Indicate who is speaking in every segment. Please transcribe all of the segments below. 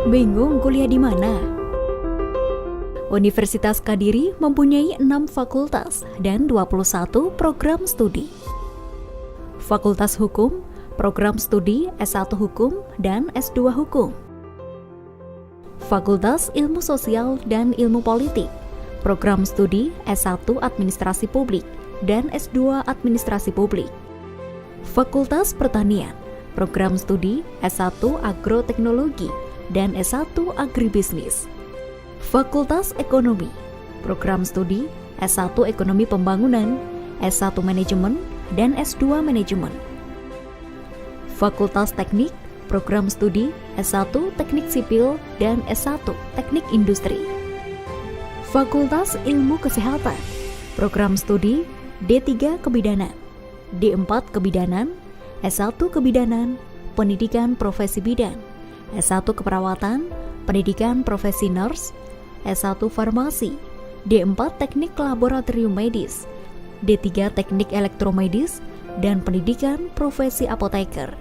Speaker 1: Bingung kuliah di mana? Universitas Kadiri mempunyai 6 fakultas dan 21 program studi. Fakultas Hukum, program studi S1 Hukum dan S2 Hukum. Fakultas Ilmu Sosial dan Ilmu Politik, program studi S1 Administrasi Publik dan S2 Administrasi Publik. Fakultas Pertanian, program studi S1 Agroteknologi dan S1 Agribisnis. Fakultas Ekonomi, program studi S1 Ekonomi Pembangunan, S1 Manajemen, dan S2 Manajemen. Fakultas Teknik, program studi S1 Teknik Sipil dan S1 Teknik Industri. Fakultas Ilmu Kesehatan, program studi D3 Kebidanan, D4 Kebidanan, S1 Kebidanan, Pendidikan Profesi Bidan, S1 Keperawatan, Pendidikan Profesi Nurse, S1 Farmasi, D4 Teknik Laboratorium Medis, D3 Teknik Elektromedis, dan Pendidikan Profesi Apoteker.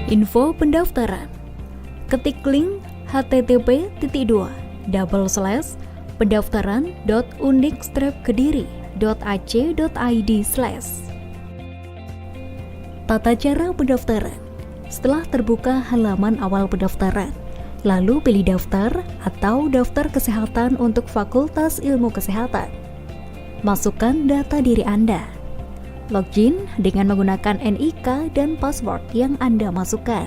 Speaker 1: Info pendaftaran. Ketik link http://pendaftaran.undip-kediri.ac.id/. Tata cara pendaftaran. Setelah terbuka halaman awal pendaftaran, lalu pilih daftar atau daftar kesehatan untuk Fakultas Ilmu Kesehatan. Masukkan data diri Anda. Login dengan menggunakan NIK dan password yang Anda masukkan.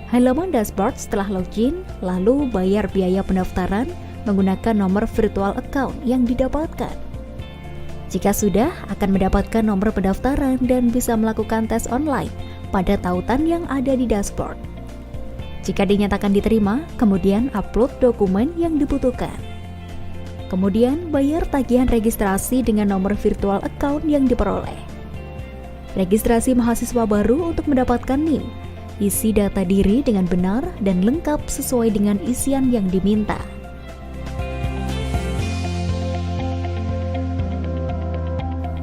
Speaker 1: Halaman dashboard setelah login, lalu bayar biaya pendaftaran menggunakan nomor virtual account yang didapatkan. Jika sudah, akan mendapatkan nomor pendaftaran dan bisa melakukan tes online pada tautan yang ada di dashboard. Jika dinyatakan diterima, kemudian upload dokumen yang dibutuhkan. Kemudian bayar tagihan registrasi dengan nomor virtual account yang diperoleh. Registrasi mahasiswa baru untuk mendapatkan NIM. Isi data diri dengan benar dan lengkap sesuai dengan isian yang diminta.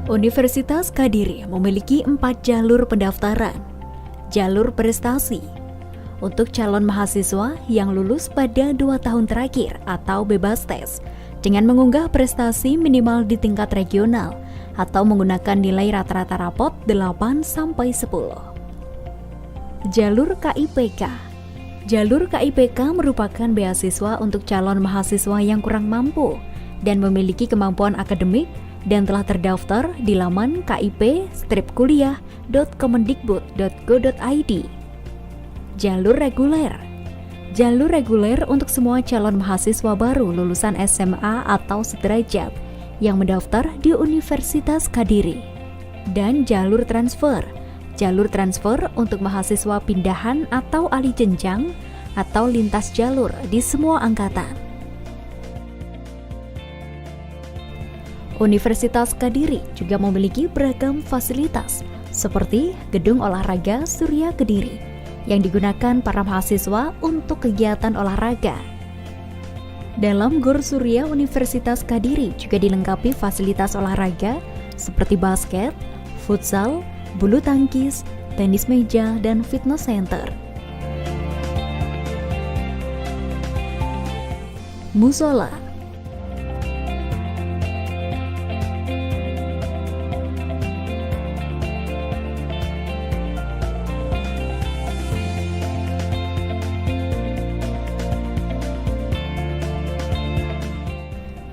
Speaker 1: Universitas Kadiri memiliki 4 jalur pendaftaran. Jalur prestasi untuk calon mahasiswa yang lulus pada 2 tahun terakhir atau bebas tes dengan mengunggah prestasi minimal di tingkat regional atau menggunakan nilai rata-rata rapot 8-10. Jalur KIPK. Jalur KIPK merupakan beasiswa untuk calon mahasiswa yang kurang mampu dan memiliki kemampuan akademik dan telah terdaftar di laman kip-kuliah.kemendikbud.go.id. Jalur reguler. Jalur reguler untuk semua calon mahasiswa baru lulusan SMA atau sederajat yang mendaftar di Universitas Kadiri. Dan jalur transfer. Jalur transfer untuk mahasiswa pindahan atau alih jenjang atau lintas jalur di semua angkatan. Universitas Kadiri juga memiliki beragam fasilitas seperti Gedung Olahraga Surya Kediri yang digunakan para mahasiswa untuk kegiatan olahraga. Dalam Gor Surya Universitas Kadiri juga dilengkapi fasilitas olahraga seperti basket, futsal, bulu tangkis, tenis meja, dan fitness center. Musola.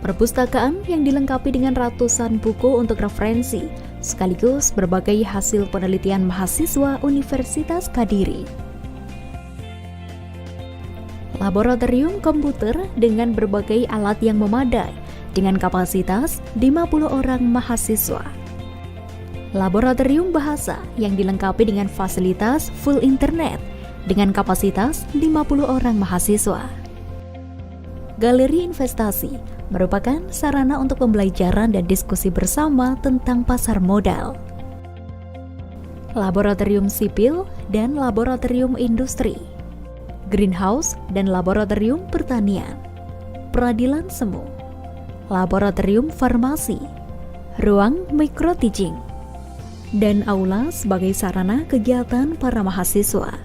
Speaker 1: Perpustakaan yang dilengkapi dengan ratusan buku untuk referensi, sekaligus berbagai hasil penelitian mahasiswa Universitas Kadiri. Laboratorium komputer dengan berbagai alat yang memadai dengan kapasitas 50 orang mahasiswa. Laboratorium Bahasa yang dilengkapi dengan fasilitas full internet dengan kapasitas 50 orang mahasiswa. Galeri Investasi merupakan sarana untuk pembelajaran dan diskusi bersama tentang pasar modal. Laboratorium Sipil dan Laboratorium Industri, Greenhouse dan Laboratorium Pertanian, Peradilan Semu, Laboratorium Farmasi, Ruang Micro Teaching, dan aula sebagai sarana kegiatan para mahasiswa.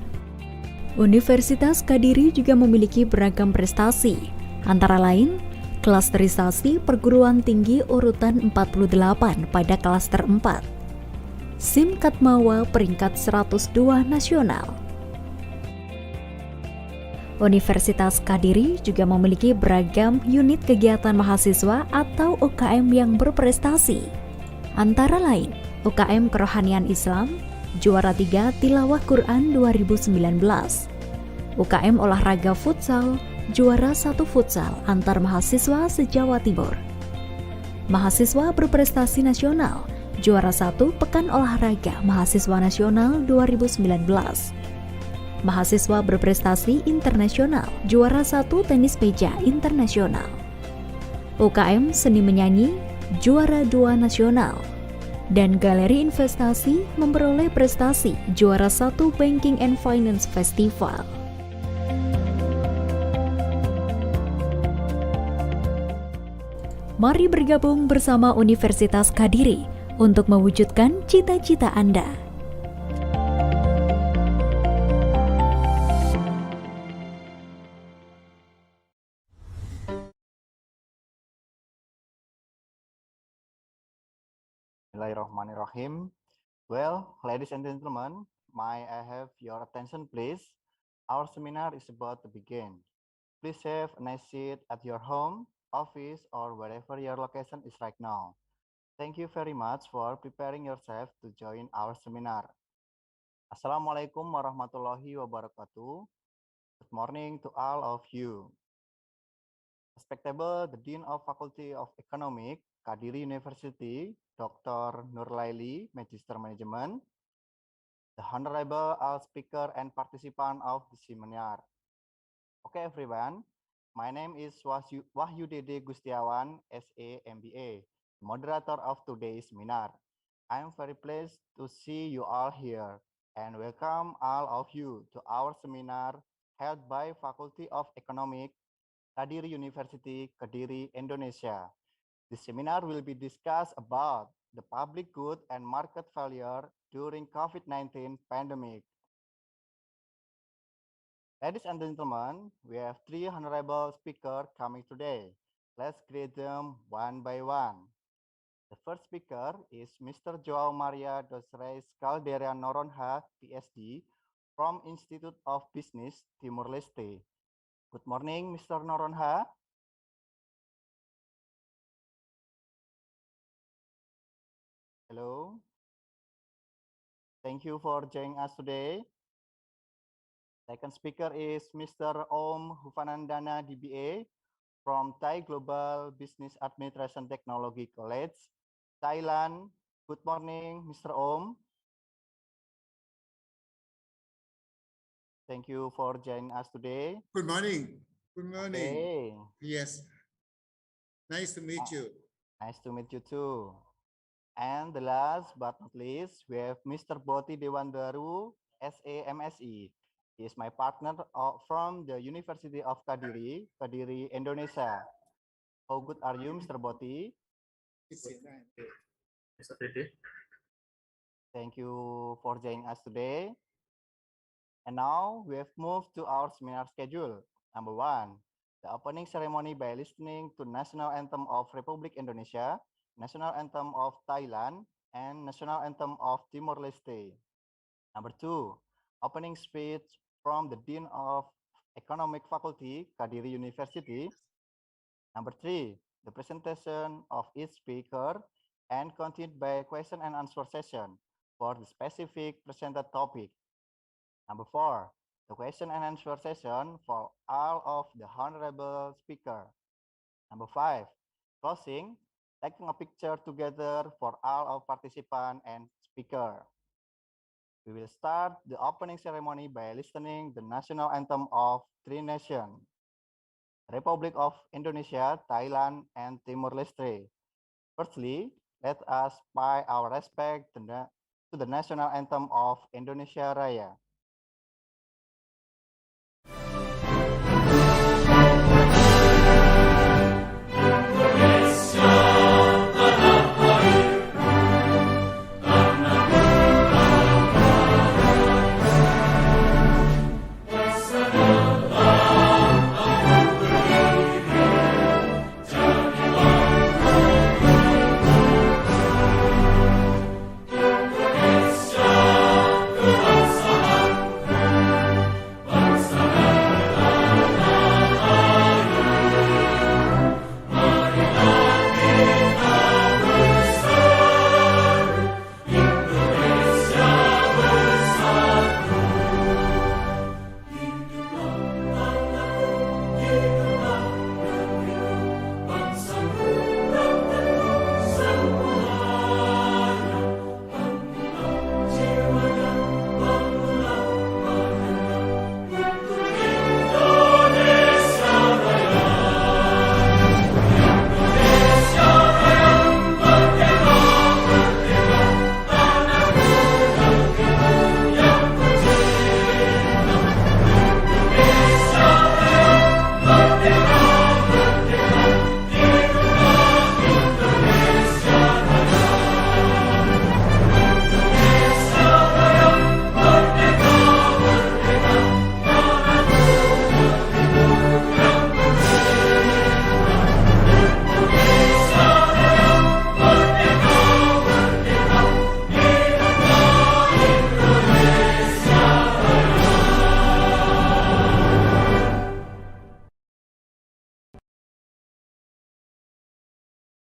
Speaker 1: Universitas Kadiri juga memiliki beragam prestasi, antara lain klasterisasi perguruan tinggi urutan 48 pada klaster 4, SIM Katmawa peringkat 102 nasional. Universitas Kadiri juga memiliki beragam unit kegiatan mahasiswa atau UKM yang berprestasi, antara lain UKM Kerohanian Islam, juara 3 Tilawah Quran 2019. UKM Olahraga Futsal, juara 1 Futsal antar mahasiswa se-Jawa Timur. Mahasiswa Berprestasi Nasional, juara 1 Pekan Olahraga Mahasiswa Nasional 2019. Mahasiswa Berprestasi Internasional, juara 1 Tenis Meja Internasional. UKM Seni Menyanyi, juara 2 Nasional. Dan Galeri Investasi memperoleh prestasi juara 1 Banking and Finance Festival. Mari bergabung bersama Universitas Kadiri untuk mewujudkan cita-cita Anda.
Speaker 2: Bismillahirrahmanirrahim. Well, ladies and gentlemen, may I have your attention please? Our seminar is about to begin. Please have a nice seat at your home, office, or wherever your location is right now. Thank you very much for preparing yourself to join our seminar. Assalamualaikum warahmatullahi wabarakatuh. Good morning to all of you. Respectable the Dean of Faculty of Economic, Kadiri University, Dr. Nurlaili, Magister Management, the Honorable all speaker and participant of the seminar. Okay, everyone. My name is Wahyu Dede Gustiawan, SA MBA, moderator of today's seminar. I am very pleased to see you all here and welcome all of you to our seminar held by Faculty of Economic, Kadiri University, Kadiri, Indonesia. The seminar will be discussed about the public good and market failure during COVID-19 pandemic. Ladies and gentlemen, we have 3 honorable speakers coming today. Let's greet them one by one. The first speaker is Mr. Joao Maria dos Reis Caldera Noronha, PhD, from Institute of Business, Timor-Leste. Good morning, Mr. Noronha. Hello. Thank you for joining us today. Second speaker is Mr. Om Hufanandana, DBA, from Thai Global Business Administration Technology College, Thailand. Good morning, Mr. Om. Thank you for joining us today.
Speaker 3: Good morning. Good morning.
Speaker 2: Okay.
Speaker 3: Yes. Nice to meet you.
Speaker 2: Nice to meet you too. And the last but not least, we have Mr. Boti Dewandaru, SAMSE. He is my partner from the University of Kadiri, Kadiri, Indonesia. How good are you, Mr. Boti? Thank you for joining us today. And now we have moved to our seminar schedule. Number 1, the opening ceremony by listening to National Anthem of Republic Indonesia, National Anthem of Thailand, and National Anthem of Timor-Leste. Number 2, opening speech from the Dean of Economic Faculty, Kadiri University. Number 3, the presentation of each speaker and continued by question and answer session for the specific presented topic. Number 4, the question and answer session for all of the honorable speaker. Number 5, closing, taking a picture together for all of participants and speaker. We will start the opening ceremony by listening the national anthem of three nations, Republic of Indonesia, Thailand, and Timor-Leste. Firstly, let us pay our respect to the national anthem of Indonesia Raya.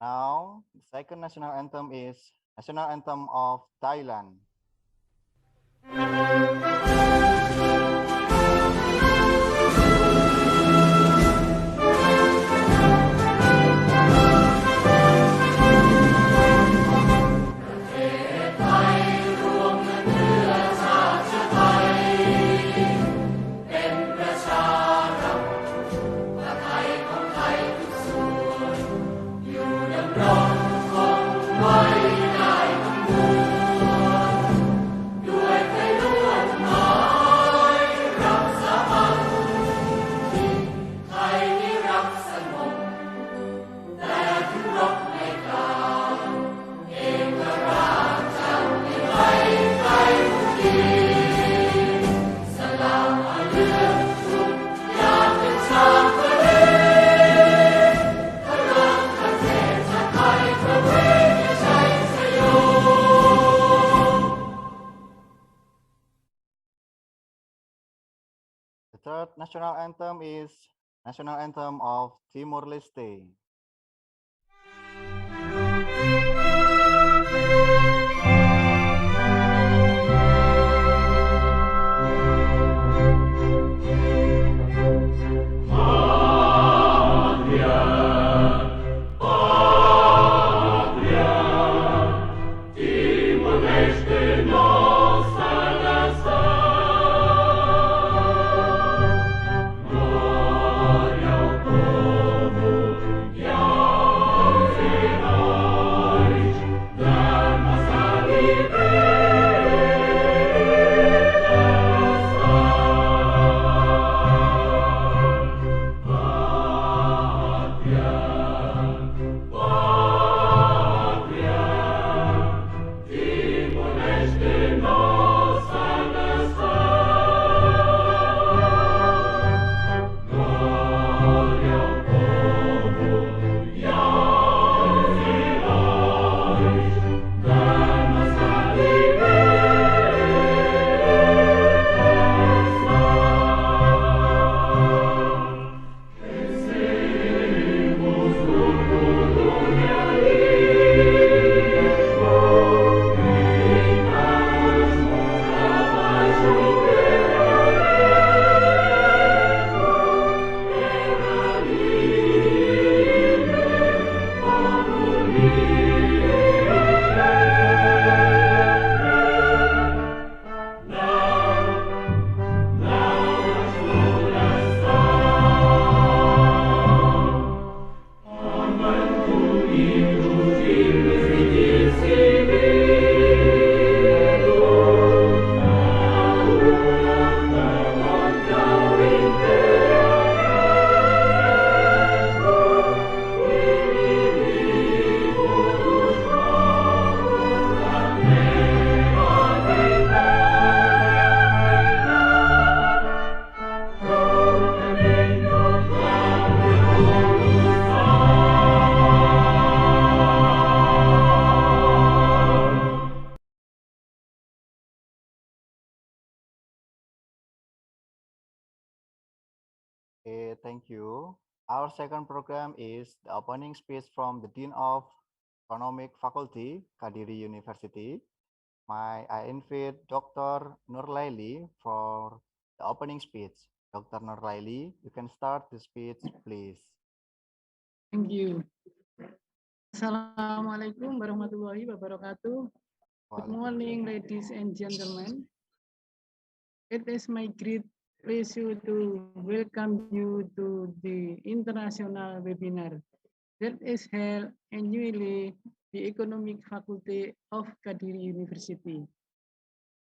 Speaker 2: Now, the second national anthem is National Anthem of Thailand. The third national anthem is National Anthem of Timor-Leste. Okay, thank you. Our second program is the opening speech from the Dean of Economic Faculty, Kadiri University. I invite Dr. Nurlaili for the opening speech. Dr. Nurlaili, you can start the speech, please.
Speaker 4: Thank you. Assalamualaikum warahmatullahi wabarakatuh. Good morning, ladies and gentlemen. It is my great pleasure to welcome you to the international webinar that is held annually the Economic Faculty of Kadiri University.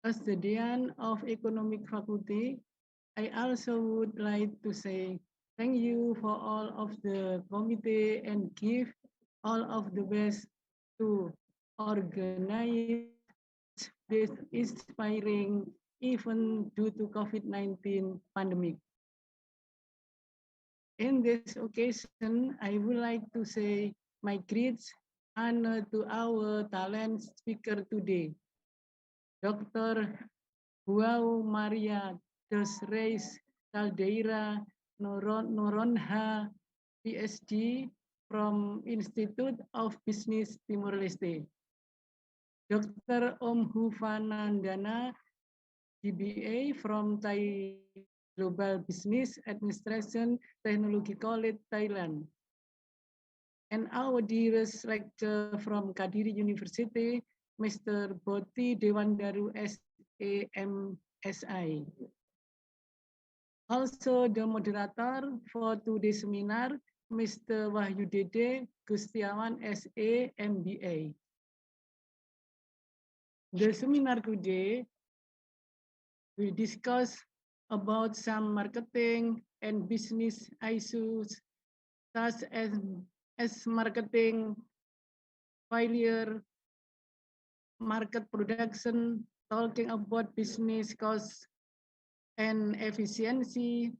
Speaker 4: As the Dean of Economic Faculty, I also would like to say thank you for all of the committee and give all of the best to organize this inspiring event due to COVID-19 pandemic. In this occasion, I would like to say my great honor to our talent speaker today, Dr. João Maria dos Reis Caldeira Noronha, PhD from Institute of Business Timor-Leste. Dr. Om Hufanandana, DBA from Thai Global Business Administration Technology College, Thailand. And our dearest lecturer from Kadiri University, Mr. Boti Dewandaru SAMSI. Also the moderator for today's seminar, Mr. Wahyu Dede Gustiawan SA MBA. The seminar today will discuss about some marketing and business issues such as marketing failure, market production, talking about business costs and efficiency,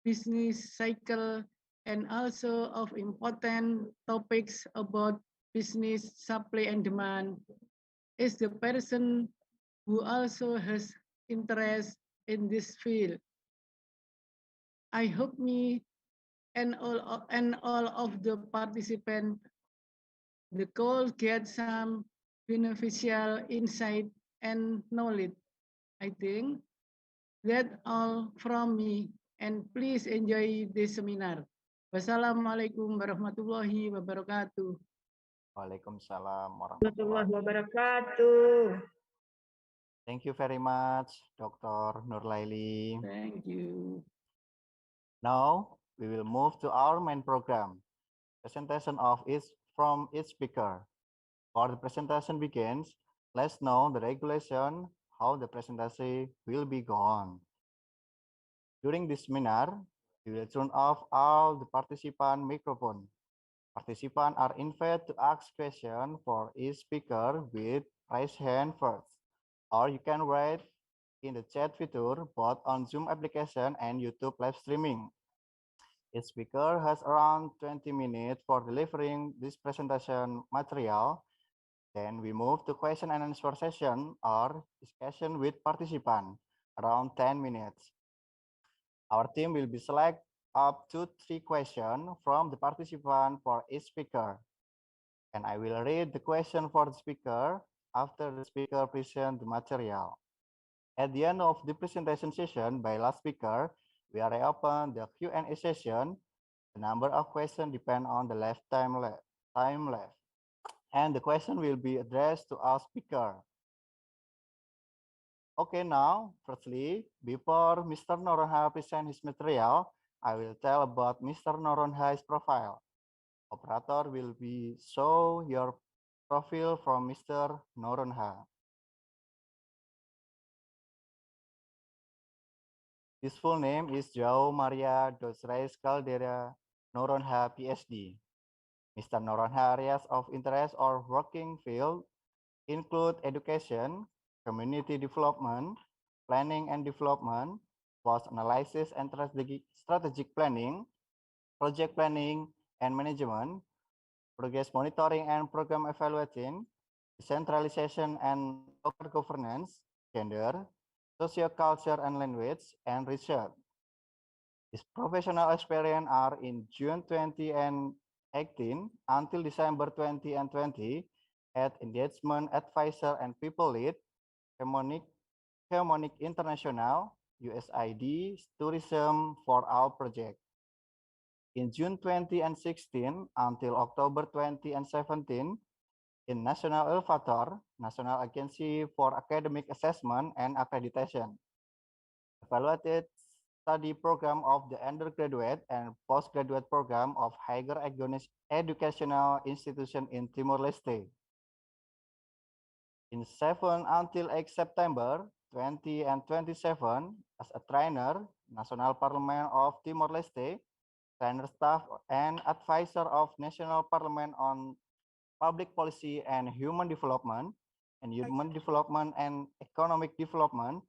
Speaker 4: business cycle, and also of important topics about business supply and demand is the person who also has interest in this field. I hope me and all of the participants the call get some beneficial insight and knowledge. I think that's all from me, and please enjoy this seminar. Wassalamualaikum warahmatullahi wabarakatuh.
Speaker 2: Waalaikumsalam
Speaker 5: warahmatullahi
Speaker 2: warahmatullahi.
Speaker 5: wabarakatuh.
Speaker 2: Thank you very much, Dr. Nurlaili.
Speaker 4: Thank you.
Speaker 2: Now, we will move to our main program, presentation of each speaker. Before the presentation begins, let's know the regulation, how the presentation will be gone. During this seminar, we will turn off all the participant microphone. Participants are invited to ask questions for each speaker with raise hand first, or you can write in the chat feature both on Zoom application and YouTube live streaming. Each speaker has around 20 minutes for delivering this presentation material. Then we move to question and answer session or discussion with participants, around 10 minutes. Our team will be select up to 3 questions from the participant for each speaker. And I will read the question for the speaker after the speaker presents the material. At the end of the presentation session by last speaker, we are reopen the Q&A session. The number of questions depend on the time left. And the question will be addressed to our speaker. Okay, now, firstly, before Mr. Noronha present his material, I will tell about Mr. Noronha's profile. Operator will be show your profile from Mr. Noronha. His full name is João Maria dos Reis Caldeira Noronha, PhD. Mr. Noronha areas of interest or working field include education, community development, planning and development, post analysis and strategic planning, project planning and management, progress monitoring and program evaluating, decentralization and local governance, gender, socioculture and language, and research. His professional experience are in June 2018 until December 2020 at Engagement Advisor and People Lead, Qna International, USAID, Tourism for Our Project. In June 2016 until October 2017, in National Elevator, National Agency for Academic Assessment and Accreditation, evaluated study program of the undergraduate and postgraduate program of higher educational institution in Timor-Leste. In 7 until 8 September 2027, as a trainer, National Parliament of Timor-Leste, trainer staff and advisor of National Parliament on Public Policy and Human Development, and Economic Development,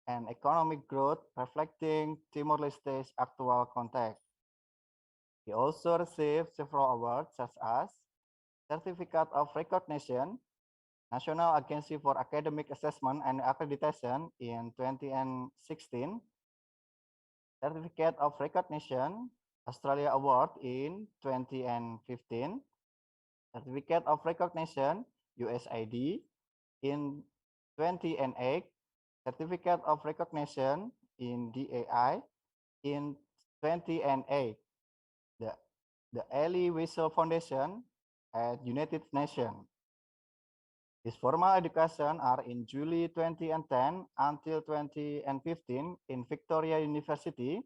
Speaker 2: and Economic Growth, reflecting Timor-Leste's actual context. He also received several awards such as Certificate of Recognition, National Agency for Academic Assessment and Accreditation in 2016, Certificate of Recognition, Australia Award in 2015, Certificate of Recognition, USAID in 2008, Certificate of Recognition in DAI in 2008, the Elie Wiesel Foundation at United Nations. His formal education are in July 2010 until 2015 in Victoria University,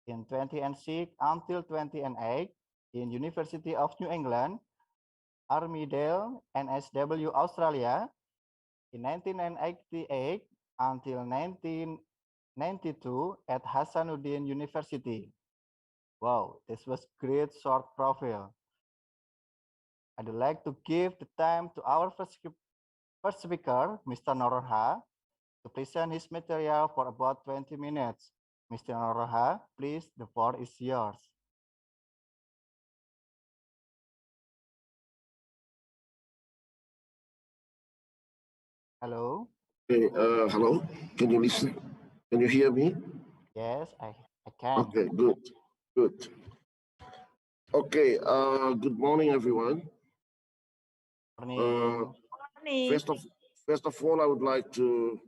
Speaker 2: in 2006 until 2008 in University of New England, Armidale, NSW, Australia, in 1988 until 1992 at Hasanuddin University. Wow, this was great short profile. I'd like to give the time to our first speaker, Mr. Noroha, to present his material for about 20 minutes. Mr. Noroha, please, the floor is yours. Hello?
Speaker 5: Hey, hello, can you listen? Can you hear me?
Speaker 2: Yes, I can.
Speaker 5: Okay, good. Okay, good morning, everyone.
Speaker 2: Morning.
Speaker 5: First of all, I would like to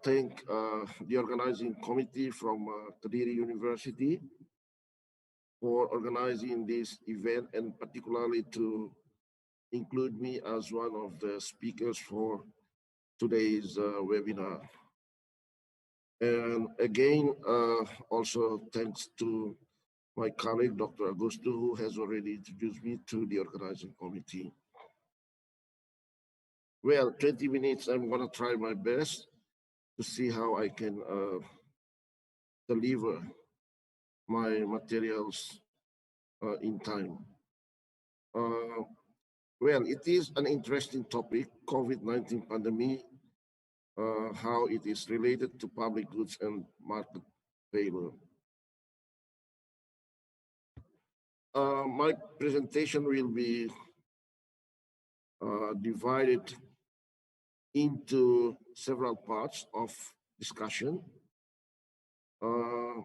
Speaker 5: thank the organizing committee from Kadiri University for organizing this event, and particularly to include me as one of the speakers for today's webinar. And again, also thanks to my colleague, Dr. Augusto, who has already introduced me to the organizing committee. Well, 20 minutes, I'm gonna try my best to see how I can deliver my materials in time. Well, it is an interesting topic, COVID-19 pandemic, how it is related to public goods and market failure. My presentation will be divided into several parts of discussion. The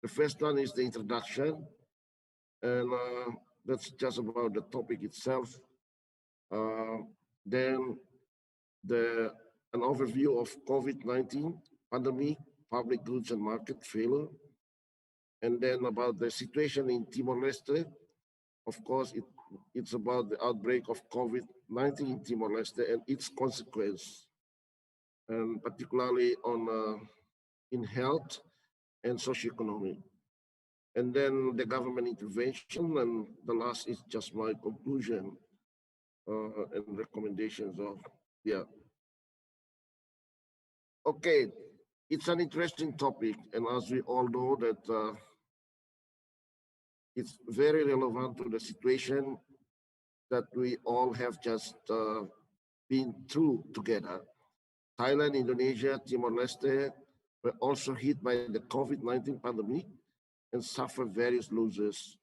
Speaker 5: first one is the introduction, and that's just about the topic itself. Then an overview of COVID-19 pandemic, public goods and market failure, and then about the situation in Timor-Leste. Of course, it's about the outbreak of COVID-19 in Timor-Leste and its consequence, and particularly on in health and socioeconomic. And then the government intervention, and the last is just my conclusion and recommendations of, yeah. Okay, it's an interesting topic, and as we all know that it's very relevant to the situation that we all have just been through together. Thailand, Indonesia, Timor-Leste were also hit by the COVID-19 pandemic and suffer various losses.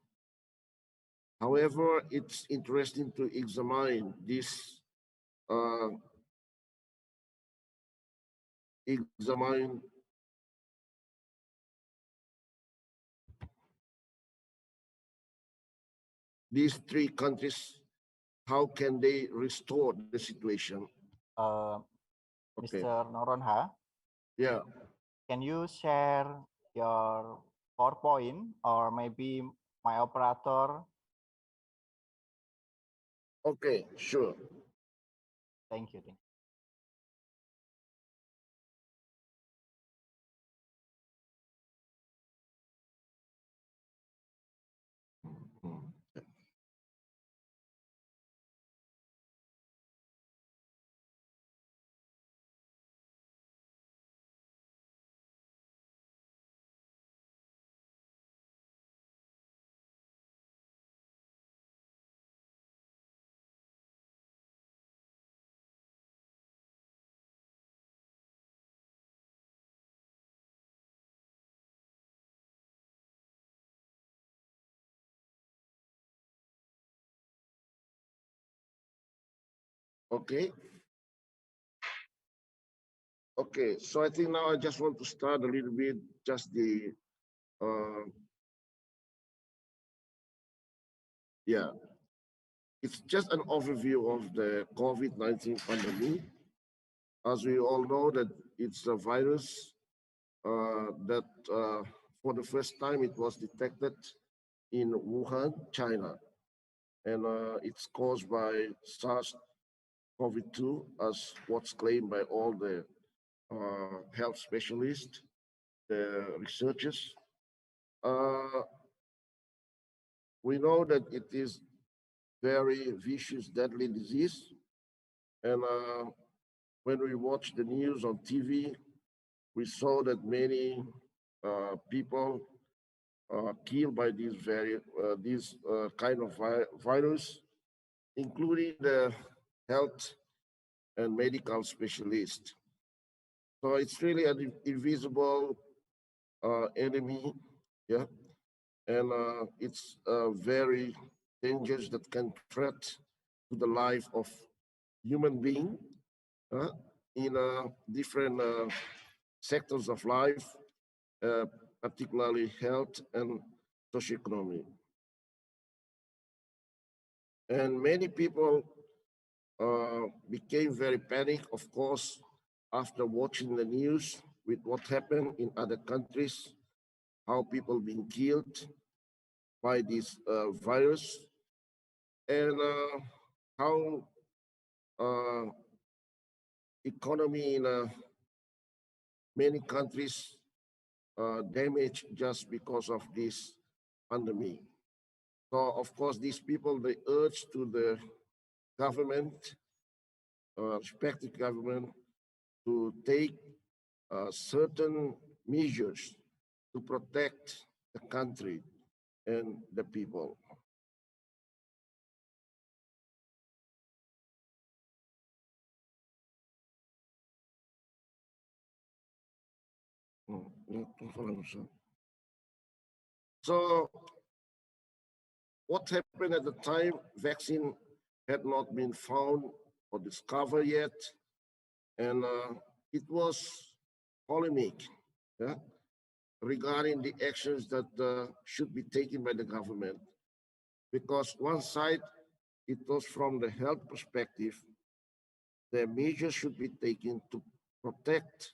Speaker 5: However, it's interesting to examine this examine these three countries, how can they restore the situation?
Speaker 2: Mr. Noronha,
Speaker 5: Yeah.
Speaker 2: can you share your PowerPoint or maybe my operator?
Speaker 5: Okay, sure.
Speaker 2: Thank you.
Speaker 5: Okay. Okay, so I think now I just want to start a little bit, just the, yeah, it's just an overview of the COVID-19 pandemic. As we all know that it's a virus that for the first time it was detected in Wuhan, China. And it's caused by SARS-CoV-2 as what's claimed by all the health specialists, the researchers. We know that it is very vicious, deadly disease. And when we watch the news on TV, we saw that many people are killed by this kind of virus, including the health and medical specialists. So it's really an invisible enemy, yeah, and it's very dangerous that can threat to the life of human being in different sectors of life, particularly health and socioeconomy. And many people became very panicked, of course, after watching the news with what happened in other countries, how people being killed by this virus, and how economy in many countries damaged just because of this pandemic. So, of course, these people, they urge to the government, respective government, to take certain measures to protect the country and the people. So what happened at the time, vaccine had not been found or discovered yet. And it was polemic regarding the actions that should be taken by the government. Because one side, it was from the health perspective, the measures should be taken to protect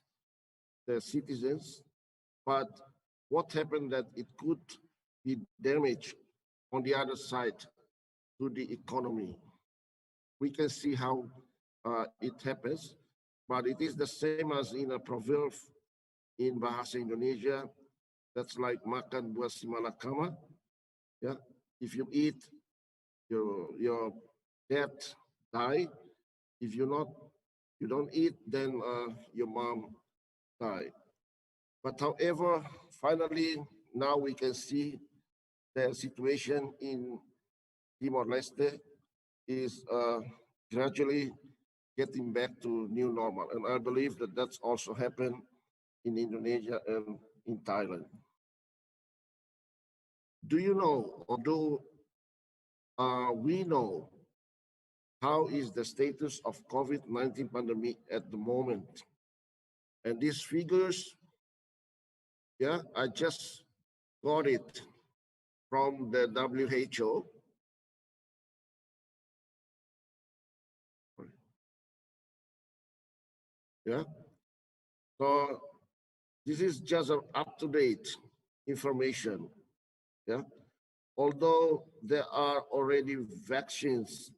Speaker 5: the citizens. But what happened that it could be damaged on the other side to the economy. We can see how it happens, but it is the same as in a proverb in Bahasa Indonesia. That's like makan buah si malakama. Yeah, if you eat, your dad die. If you don't eat, then your mom die. But however, finally, now we can see the situation in Timor-Leste is gradually getting back to new normal. And I believe that that's also happened in Indonesia and in Thailand. Do you know, or do we know how is the status of COVID-19 pandemic at the moment. And these figures, yeah, I just got it from the WHO. Yeah, so this is just up-to-date information. Yeah, although there are already vaccines,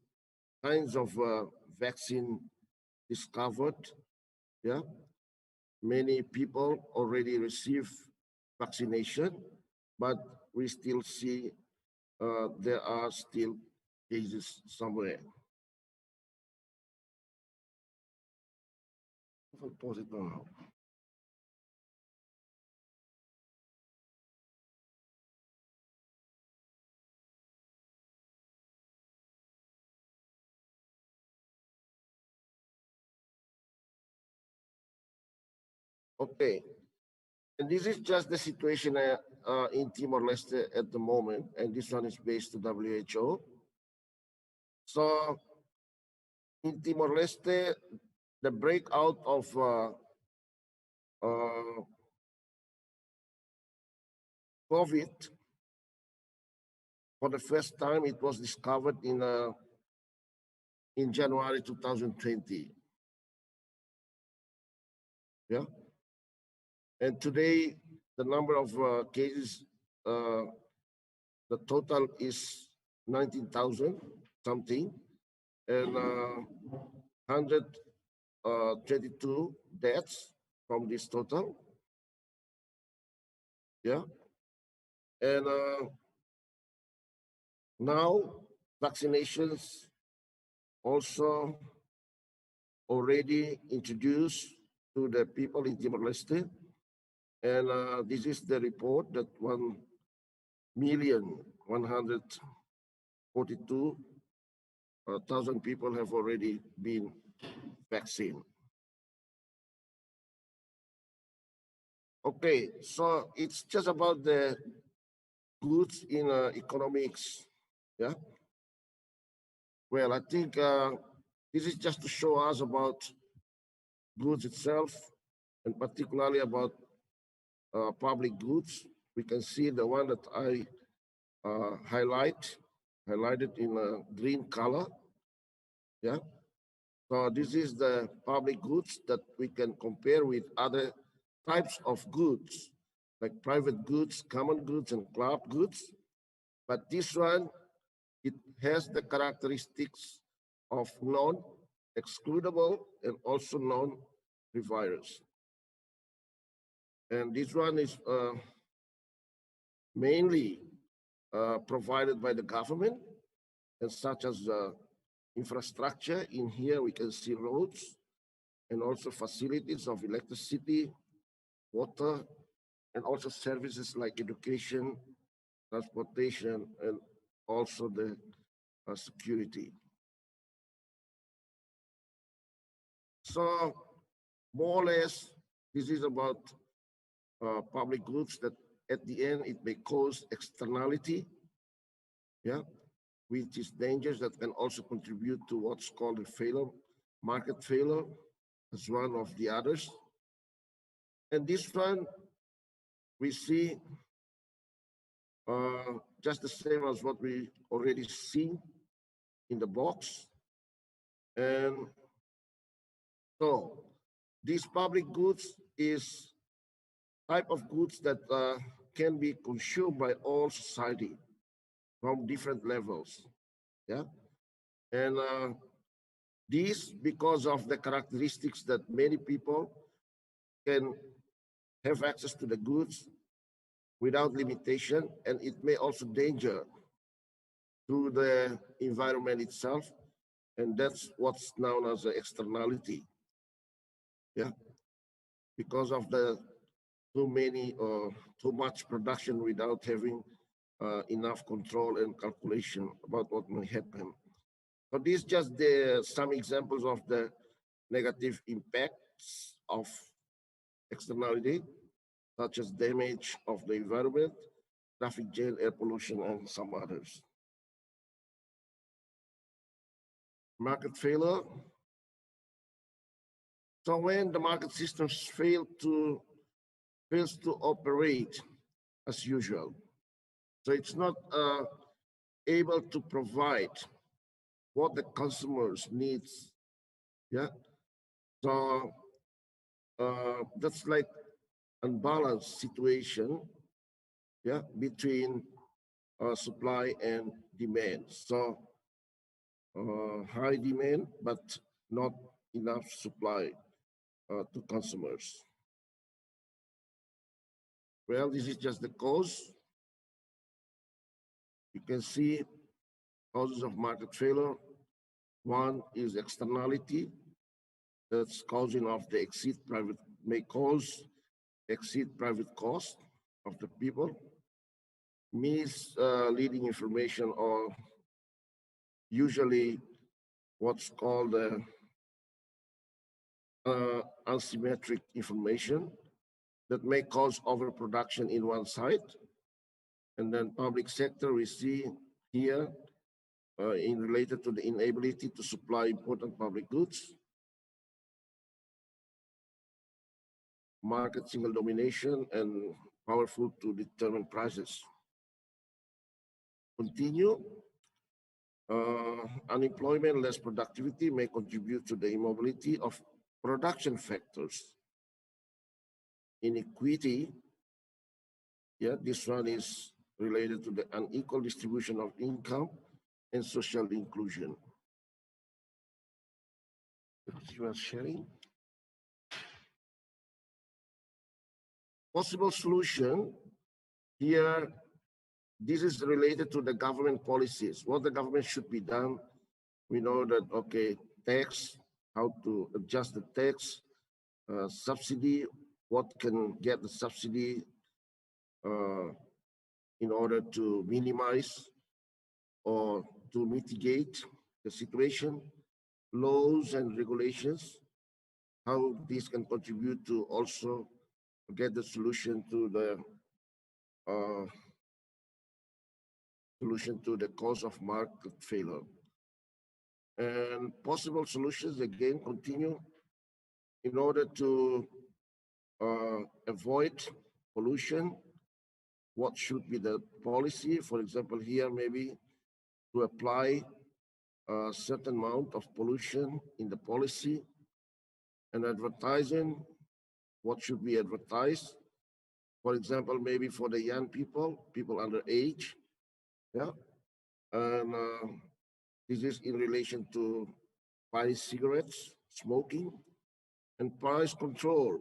Speaker 5: kinds of vaccine discovered. Yeah, many people already receive vaccination, but we still see there are still cases somewhere. I'll pause it now. Okay, and this is just the situation in Timor-Leste at the moment, and this one is based to WHO. So in Timor-Leste, the breakout of COVID, for the first time, it was discovered in January 2020. Yeah, and today the number of cases, the total is 19,000 something, and 122 deaths from this total. Yeah, and now vaccinations also already introduced to the people in Timor-Leste, and this is the report that 1,142,000 people have already been vaccinated. Okay, so it's just about the goods in economics. Yeah. Well, I think this is just to show us about goods itself, and particularly about public goods. We can see the one that I highlighted in a green color. Yeah. So this is the public goods that we can compare with other types of goods, like private goods, common goods, and club goods. But this one, it has the characteristics of non-excludable and also non-revirus. And this one is mainly provided by the government, and such as infrastructure. In here, we can see roads and also facilities of electricity, water, and also services like education, transportation, and also the security. So more or less, this is about public goods that at the end, it may cause externality, yeah, which is dangers that can also contribute to what's called a failure, market failure, as one of the others. And this one, we see just the same as what we already see in the box. And so these public goods is type of goods that can be consumed by all society from different levels. Yeah. And this because of the characteristics that many people can have access to the goods without limitation, and it may also danger to the environment itself, and that's what's known as an externality. Yeah, because of the too much production without having enough control and calculation about what may happen. So these just some examples of the negative impacts of externality, such as damage of the environment, traffic jam, air pollution, and some others. market failure. So when the market systems fails to operate as usual, so it's not able to provide what the consumers needs. Yeah. So that's like unbalanced situation. Yeah, between supply and demand. So high demand, but not enough supply to consumers. Well, this is just the cause. You can see causes of market failure. One is externality. That's causing of the may cause exceed private cost of the people. Misleading information, or usually what's called asymmetric information that may cause overproduction in one side. And then public sector we see here in related to the inability to supply important public goods. Market single domination and powerful to determine prices. Continue. Unemployment, less productivity may contribute to the immobility of production factors. Inequity, yeah, this one is related to the unequal distribution of income and social inclusion. You are sharing. Possible solution here, this is related to the government policies. What the government should be done. We know that, okay, tax, how to adjust the tax, subsidy, what can get the subsidy in order to minimize or to mitigate the situation, laws and regulations, how this can contribute to also get the solution to the cause of market failure. And possible solutions, again, continue in order to avoid pollution. What should be the policy? For example, here maybe to apply a certain amount of pollution in the policy. And advertising, what should be advertised? For example, maybe for the young people under age, yeah. And this is in relation to buy cigarettes, smoking, and price control.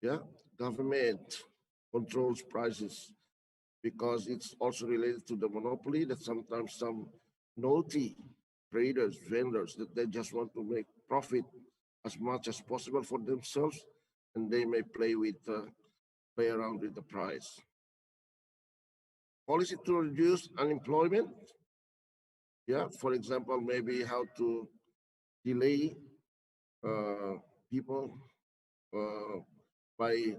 Speaker 5: Yeah, government controls prices because it's also related to the monopoly that sometimes some naughty traders, vendors, that they just want to make profit as much as possible for themselves, and they may play around with the price. Policy to reduce unemployment. Yeah, for example, maybe how to delay people by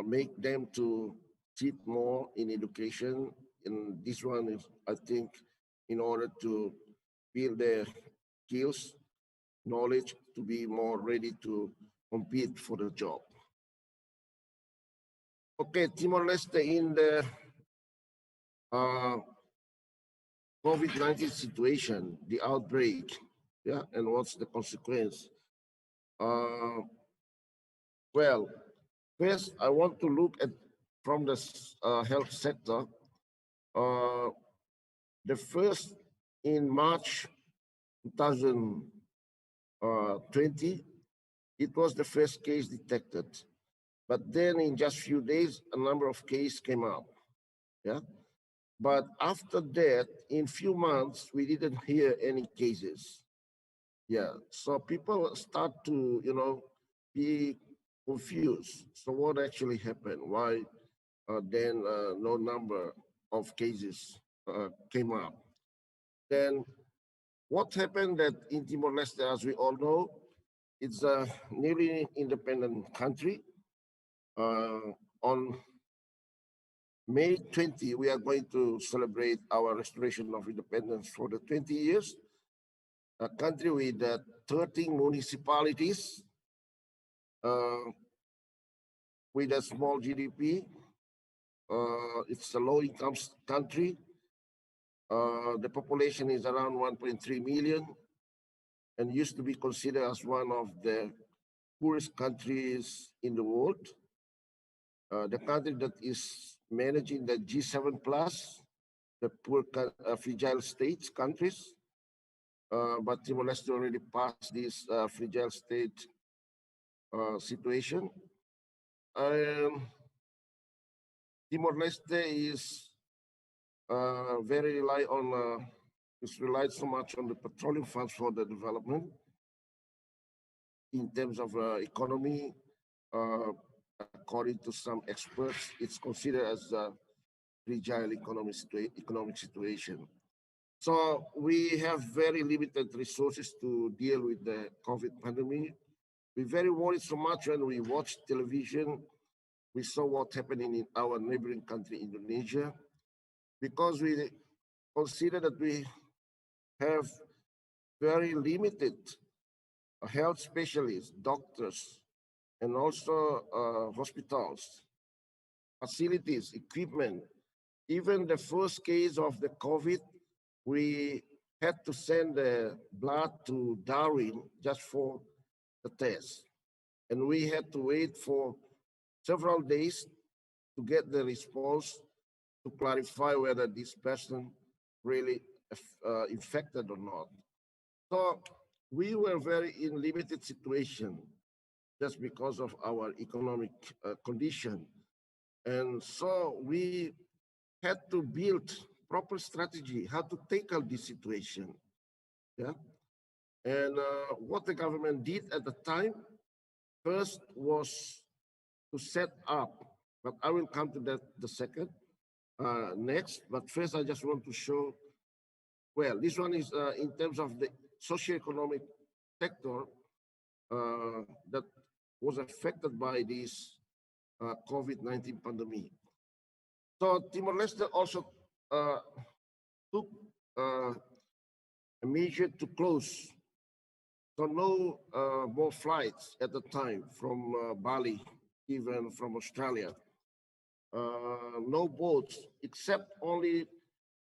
Speaker 5: make them to sit more in education. And this one is, I think, in order to build their skills, knowledge, to be more ready to compete for the job. Okay, Timor-Leste in the COVID-19 situation, the outbreak, yeah, and what's the consequence? Well, first, I want to look at from the health sector. The first in March 2020, it was the first case detected. But then in just few days, a number of cases came out. Yeah. But after that, in few months, we didn't hear any cases. Yeah. So people start to, be confused. So what actually happened? Why then no number of cases came up? Then what happened that in Timor-Leste, as we all know, it's a nearly independent country on May 20, we are going to celebrate our restoration of independence for the 20 years. A country with 13 municipalities, with a small GDP. It's a low-income country. The population is around 1.3 million and used to be considered as one of the poorest countries in the world. The country that is managing the G7 plus, the poor fragile states countries, but Timor-Leste already passed this fragile state situation. Timor-Leste is very relied so much on the petroleum funds for the development. In terms of economy, according to some experts, it's considered as a fragile economic situation. So we have very limited resources to deal with the COVID pandemic. We're very worried so much when we watch television. We saw what's happening in our neighboring country, Indonesia, because we consider that we have very limited health specialists, doctors, and also hospitals, facilities, equipment. Even the first case of the COVID, we had to send the blood to Darwin just for the test. And we had to wait for several days to get the response to clarify whether this person really infected or not. So we were very in limited situation just because of our economic condition. And so we had to build proper strategy, how to tackle this situation. Yeah. And what the government did at the time, first was to set up, but I will come to that the second, next. But first, I just want to show, well, this one is in terms of the socioeconomic sector that was affected by this COVID-19 pandemic. So Timor-Leste also took a measure to close. So no more flights at the time from Bali, even from Australia. No boats, except only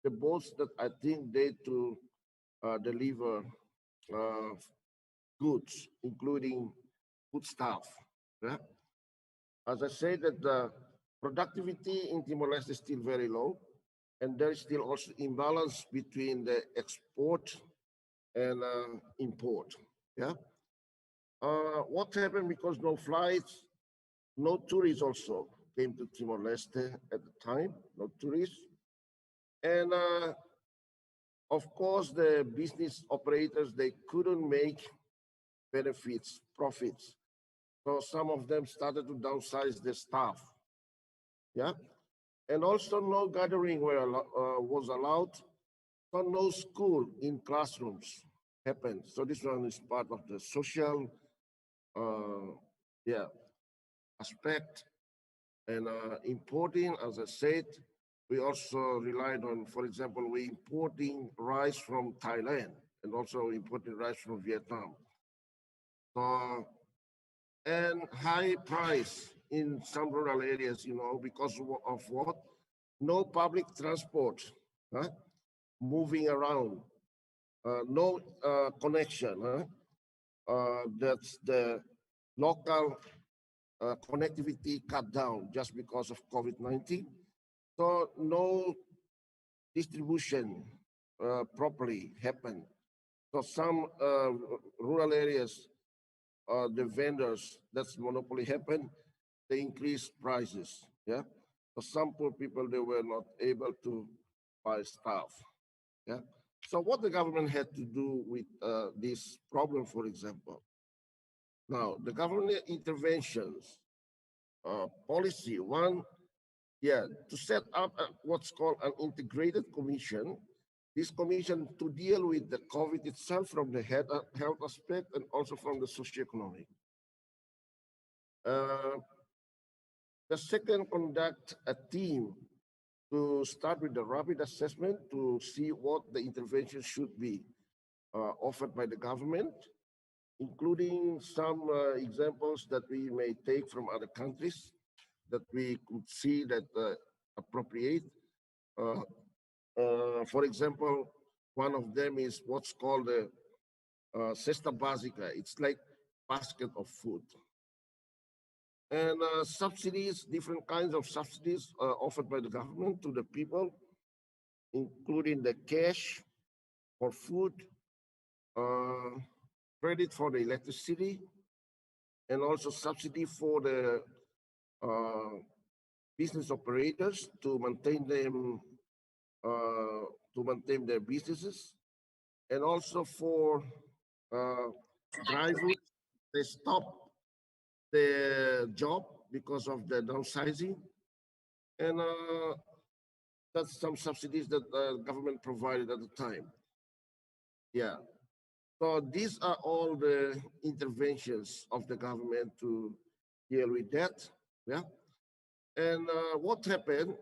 Speaker 5: the boats that I think they to deliver goods, including foodstuff. Yeah? As I said, that the productivity in Timor-Leste is still very low, and there is still also imbalance between the export and import. Yeah. What happened because no flights, no tourists also came to Timor-Leste at the time, no tourists. And of course, the business operators, they couldn't make benefits, profits. So some of them started to downsize their staff. Yeah. And also no gathering was allowed. So no school in classrooms happened. So this one is part of the social aspect. And importing, as I said, we also relied on, for example, we importing rice from Thailand and also importing rice from Vietnam. And high price in some rural areas, you know, because of what? No public transport, moving around, no connection. That's the local connectivity cut down just because of COVID-19. So no distribution properly happened. So some rural areas, the vendors, that's monopoly happened, they increased prices. Yeah. So some poor people, they were not able to buy stuff. Yeah. So what the government had to do with this problem, for example, now the government interventions policy, one, to set up what's called an integrated commission. This commission to deal with the COVID itself from the health aspect and also from the socioeconomic. The second, conduct a team to start with the rapid assessment to see what the intervention should be offered by the government, including some examples that we may take from other countries that we could see that appropriate. For example, one of them is what's called the cesta básica. It's like basket of food. And subsidies, different kinds of subsidies offered by the government to the people, including the cash for food, credit for the electricity, and also subsidy for the business operators to maintain them, to maintain their businesses, and also for drivers, they stop their job because of the downsizing, and that's some subsidies that the government provided at the time. Yeah. So these are all the interventions of the government to deal with that. Yeah. And what happened?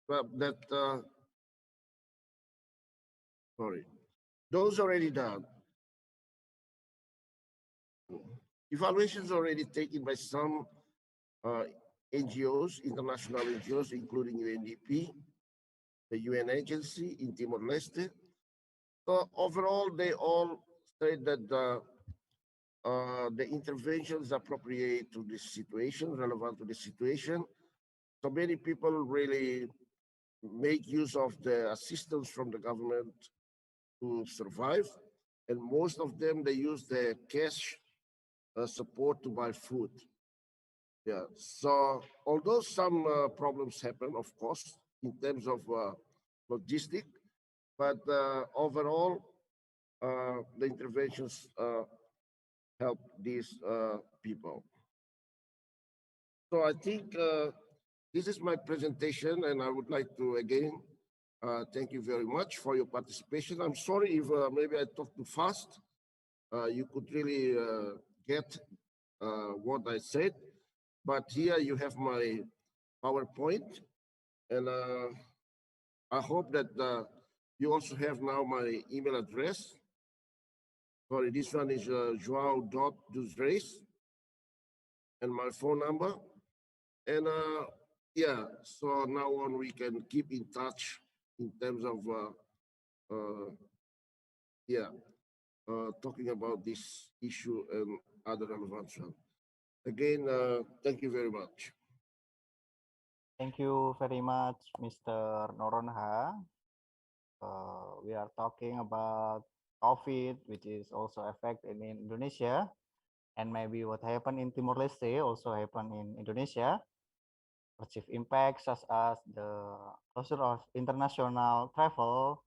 Speaker 5: That sorry, those already done. Evaluations already taken by some NGOs, international NGOs, including UNDP, the UN agency in Timor-Leste. So overall, they all said that the interventions appropriate to this situation, relevant to the situation. So many people really make use of the assistance from the government to survive. And most of them, they use the cash support to buy food. Yeah, so although some problems happen, of course, in terms of logistic, but overall, the interventions help these people. So I think this is my presentation, and I would like to again thank you very much for your participation. I'm sorry if maybe I talked too fast. You could really get what I said, but here you have my PowerPoint, and I hope that you also have now my email address. Sorry, this one is joao.duzreis, and my phone number. And yeah, so now on we can keep in touch in terms of talking about this issue and other relevant ones. Again, thank you very much.
Speaker 2: Thank you very much, Mr. Noronha. We are talking about COVID, which is also affected in Indonesia, and maybe what happened in Timor-Leste also happened in Indonesia. Perceived impacts such as the closure of international travel,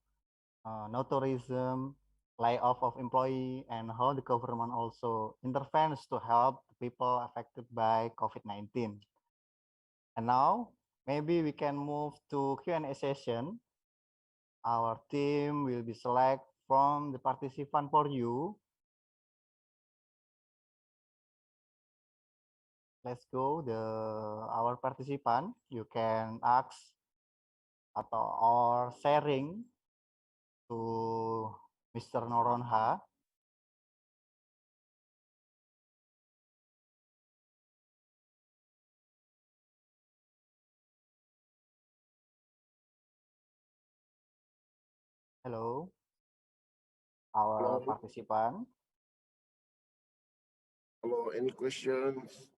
Speaker 2: no tourism, layoff of employee, and how the government also intervenes to help people affected by COVID-19. And now, maybe we can move to Q&A session. Our team will be select from the participant for you. Let's go, our participant. You can ask or sharing to Mr. Noronha. Hello, our
Speaker 5: Hello.
Speaker 2: participant.
Speaker 5: Hello, any questions?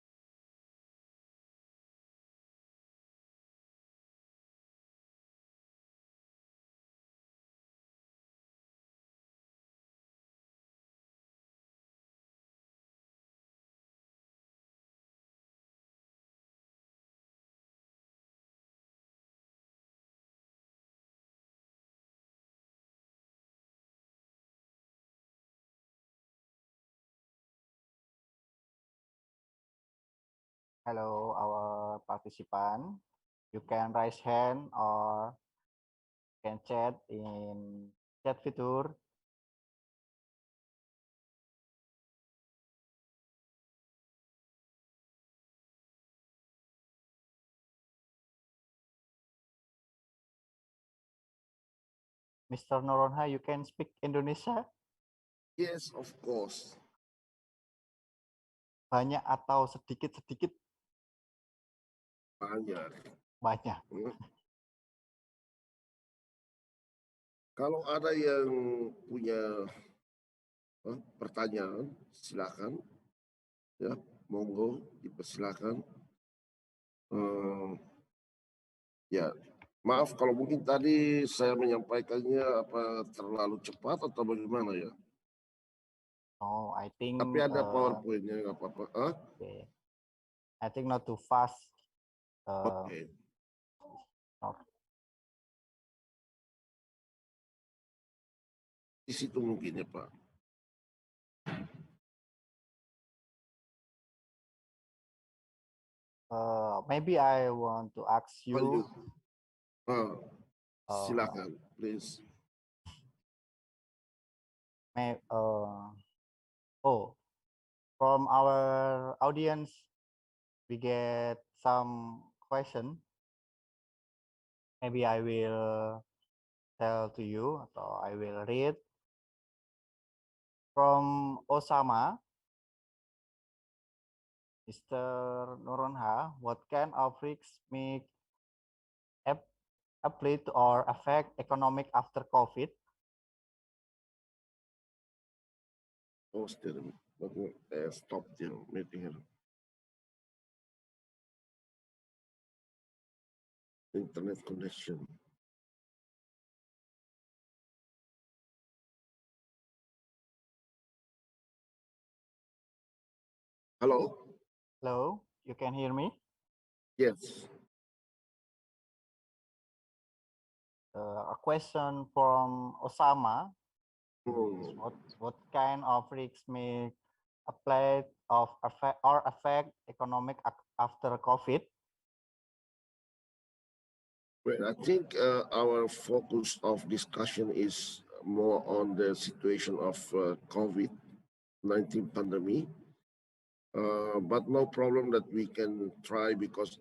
Speaker 2: Hello, our participant. You can raise hand or can chat in chat feature. Mr. Noronha, you can speak Indonesia?
Speaker 5: Yes, of course.
Speaker 2: Banyak atau sedikit-sedikit?
Speaker 5: Banyak.
Speaker 2: Banyak.
Speaker 5: Kalau ada yang punya pertanyaan, silakan. Ya, monggo dipersilakan. Ya, maaf kalau mungkin tadi saya menyampaikannya apa terlalu cepat atau bagaimana ya.
Speaker 2: Oh, I think.
Speaker 5: Tapi ada PowerPoint-nya, nggak apa-apa.
Speaker 2: Okay. I think not too fast.
Speaker 5: Oke. Di situ mungkin ya Pak.
Speaker 2: Maybe I want to ask you.
Speaker 5: Silakan, please.
Speaker 2: From our audience, we get some question. Maybe I will tell to you, or I will read. From Osama, Mr. Noronha, what kind of risks may apply to or affect economic after COVID?
Speaker 5: Stop the meeting here. Internet connection. Hello?
Speaker 2: Hello, you can hear me?
Speaker 5: Yes.
Speaker 2: A question from Osama. What kind of risks may apply or affect economic after COVID?
Speaker 5: Well, I think our focus of discussion is more on the situation of COVID-19 pandemic. But no problem that we can try, because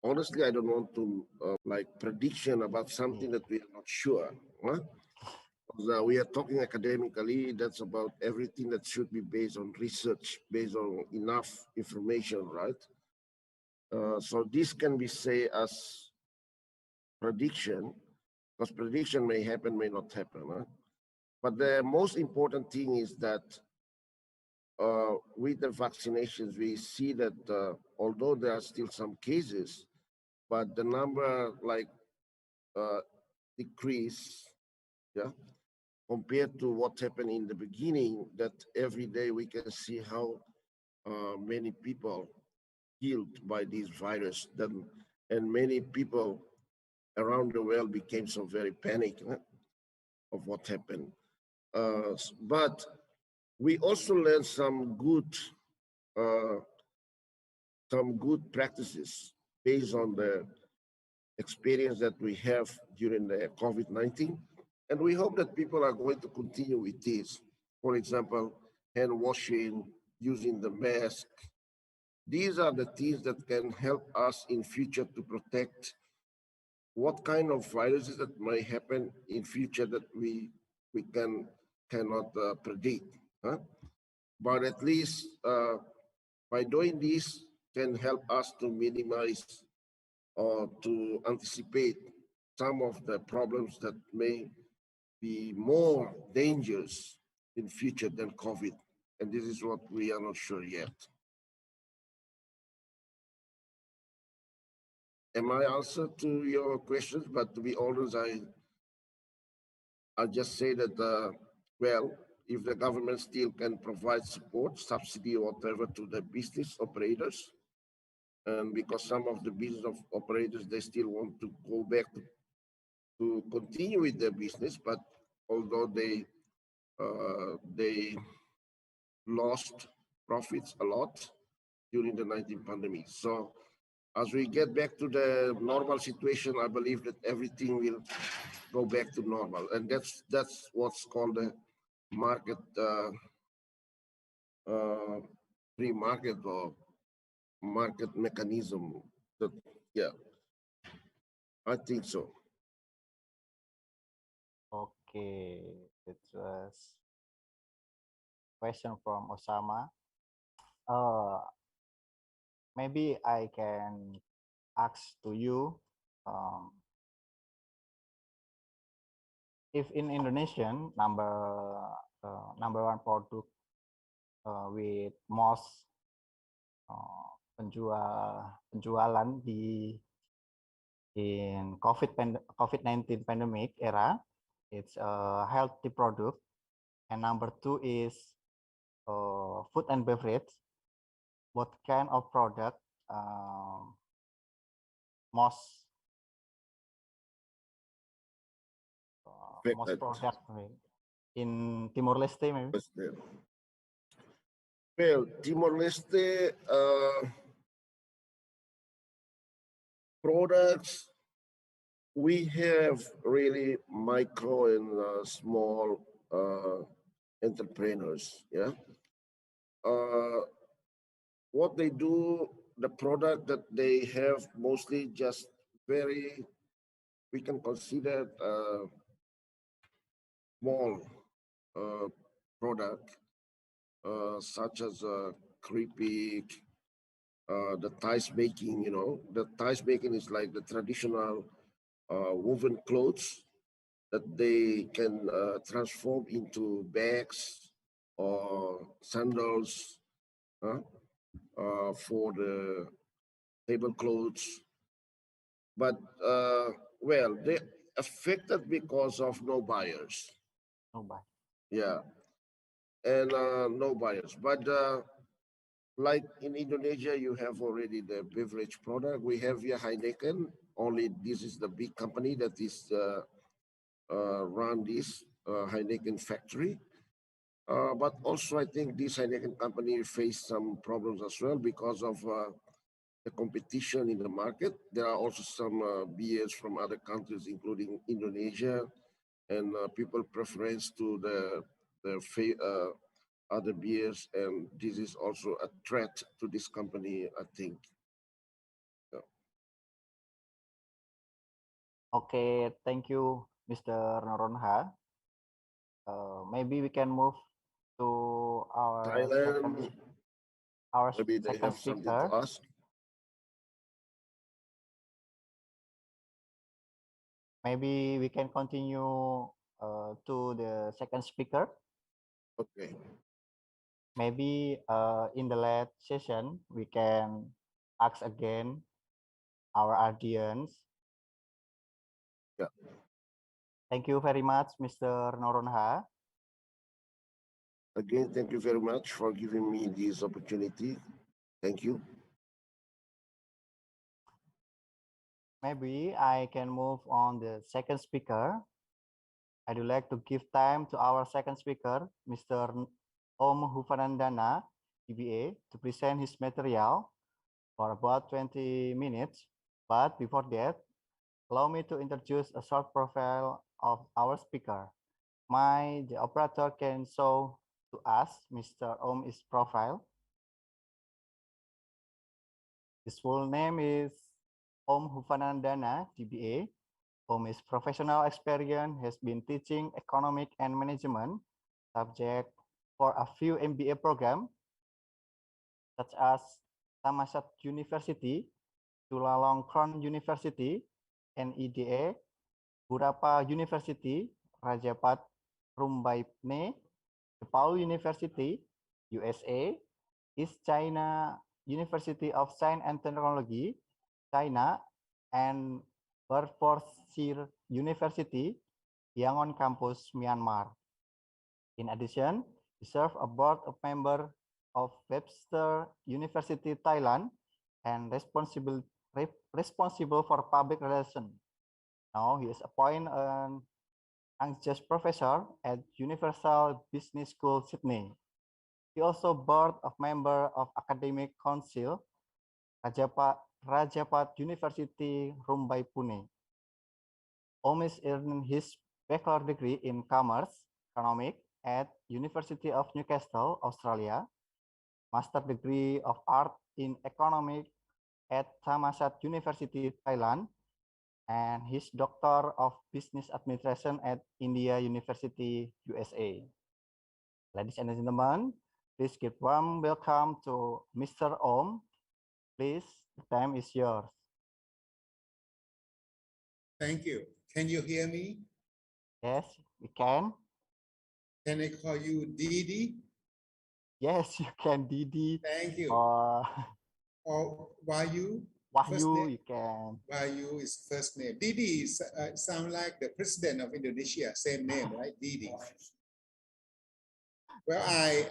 Speaker 5: honestly, I don't want to like prediction about something that we are not sure. We are talking academically, that's about everything that should be based on research, based on enough information, right? So this can be say as prediction, because prediction may happen, may not happen. But the most important thing is that with the vaccinations, we see that although there are still some cases, but the number like decrease, yeah, compared to what happened in the beginning, that every day we can see how many people killed by this virus, and many people around the world became so very panicked of what happened. But we also learned some good practices based on the experience that we have during the COVID-19. And we hope that people are going to continue with this. For example, hand washing, using the mask. These are the things that can help us in future to protect what kind of viruses that may happen in future that we cannot predict. But at least by doing this can help us to minimize or to anticipate some of the problems that may be more dangerous in future than COVID. And this is what we are not sure yet. Am I answer to your questions? But to be honest, I'll just say that, well, if the government still can provide support, subsidy, or whatever to the business operators, and because some of the business operators, they still want to go back to continue with their business, but although they lost profits a lot during the 19 pandemic. So as we get back to the normal situation, I believe that everything will go back to normal, and that's what's called the market, free market or market mechanism. That, yeah, I think so.
Speaker 2: Okay, it was question from Osama. Maybe I can ask to you, if in Indonesian number one product with most penjualan in COVID-19 pandemic era, it's a healthy product, and number two is food and beverage. What kind of product most product in Timor Leste maybe?
Speaker 5: Well, Timor-Leste products, we have really micro and small entrepreneurs, yeah. What they do, the product that they have mostly just very, we can consider small product, such as keripik, the ties making, you know, the ties making is like the traditional woven clothes that they can transform into bags or sandals for the tablecloths. But, well, they affected because of no buyers.
Speaker 2: No buy.
Speaker 5: Yeah, and no buyers. But like in Indonesia, you have already the beverage product. We have here Heineken. Only this is the big company that is run this Heineken factory. But also, I think this Heineken company faced some problems as well because of the competition in the market. There are also some beers from other countries, including Indonesia, and people preference to the other beers, and this is also a threat to this company, I think. Yeah.
Speaker 2: Okay, thank you, Mr. Noronha. Maybe we can move to our
Speaker 5: Thailand, maybe they
Speaker 2: second
Speaker 5: have something
Speaker 2: speaker.
Speaker 5: to ask.
Speaker 2: Maybe we can continue to the second speaker.
Speaker 5: Okay.
Speaker 2: Maybe in the last session, we can ask again our audience.
Speaker 5: Yeah.
Speaker 2: Thank you very much, Mr. Noronha.
Speaker 5: Again, thank you very much for giving me this opportunity. Thank you.
Speaker 2: Maybe I can move on the second speaker. I would like to give time to our second speaker, Mr. Om Hufanandana, DBA, to present his material for about 20 minutes. But before that, allow me to introduce a short profile of our speaker. The operator can show to us Mr. Om's profile. His full name is Om Hufanandana, DBA. Om's professional experience has been teaching economic and management subject for a few MBA programs, such as Thammasat University, Chulalongkorn University, NIDA, Burapa University, Rajapat Rumbaipne, DePaul University, USA, East China University of Science and Technology, China, and Berforshire University, Yangon Campus, Myanmar. In addition, he served as a board member of Webster University, Thailand, and responsible for public relations. Now he is appointed an adjunct professor at Universal Business School, Sydney. He also board of member of Academic Council, Rajapat University, Mumbai, Pune. Omis earned his bachelor degree in commerce, economics at University of Newcastle, Australia, master degree of art in economics at Thammasat University, Thailand, and he's Doctor of Business Administration at India University, USA. Ladies and gentlemen, please give warm welcome to Mr. Om. Please, the time is yours.
Speaker 3: Thank you. Can you hear me?
Speaker 2: Yes, we can.
Speaker 3: Can I call you Didi?
Speaker 2: Yes, you can, Didi.
Speaker 3: Thank you.
Speaker 2: Or
Speaker 3: Wahyu? First
Speaker 2: Wahyu,
Speaker 3: name?
Speaker 2: you can.
Speaker 3: Wahyu is first name. Didi sound like the president of Indonesia, same name, right? Didi. Well, I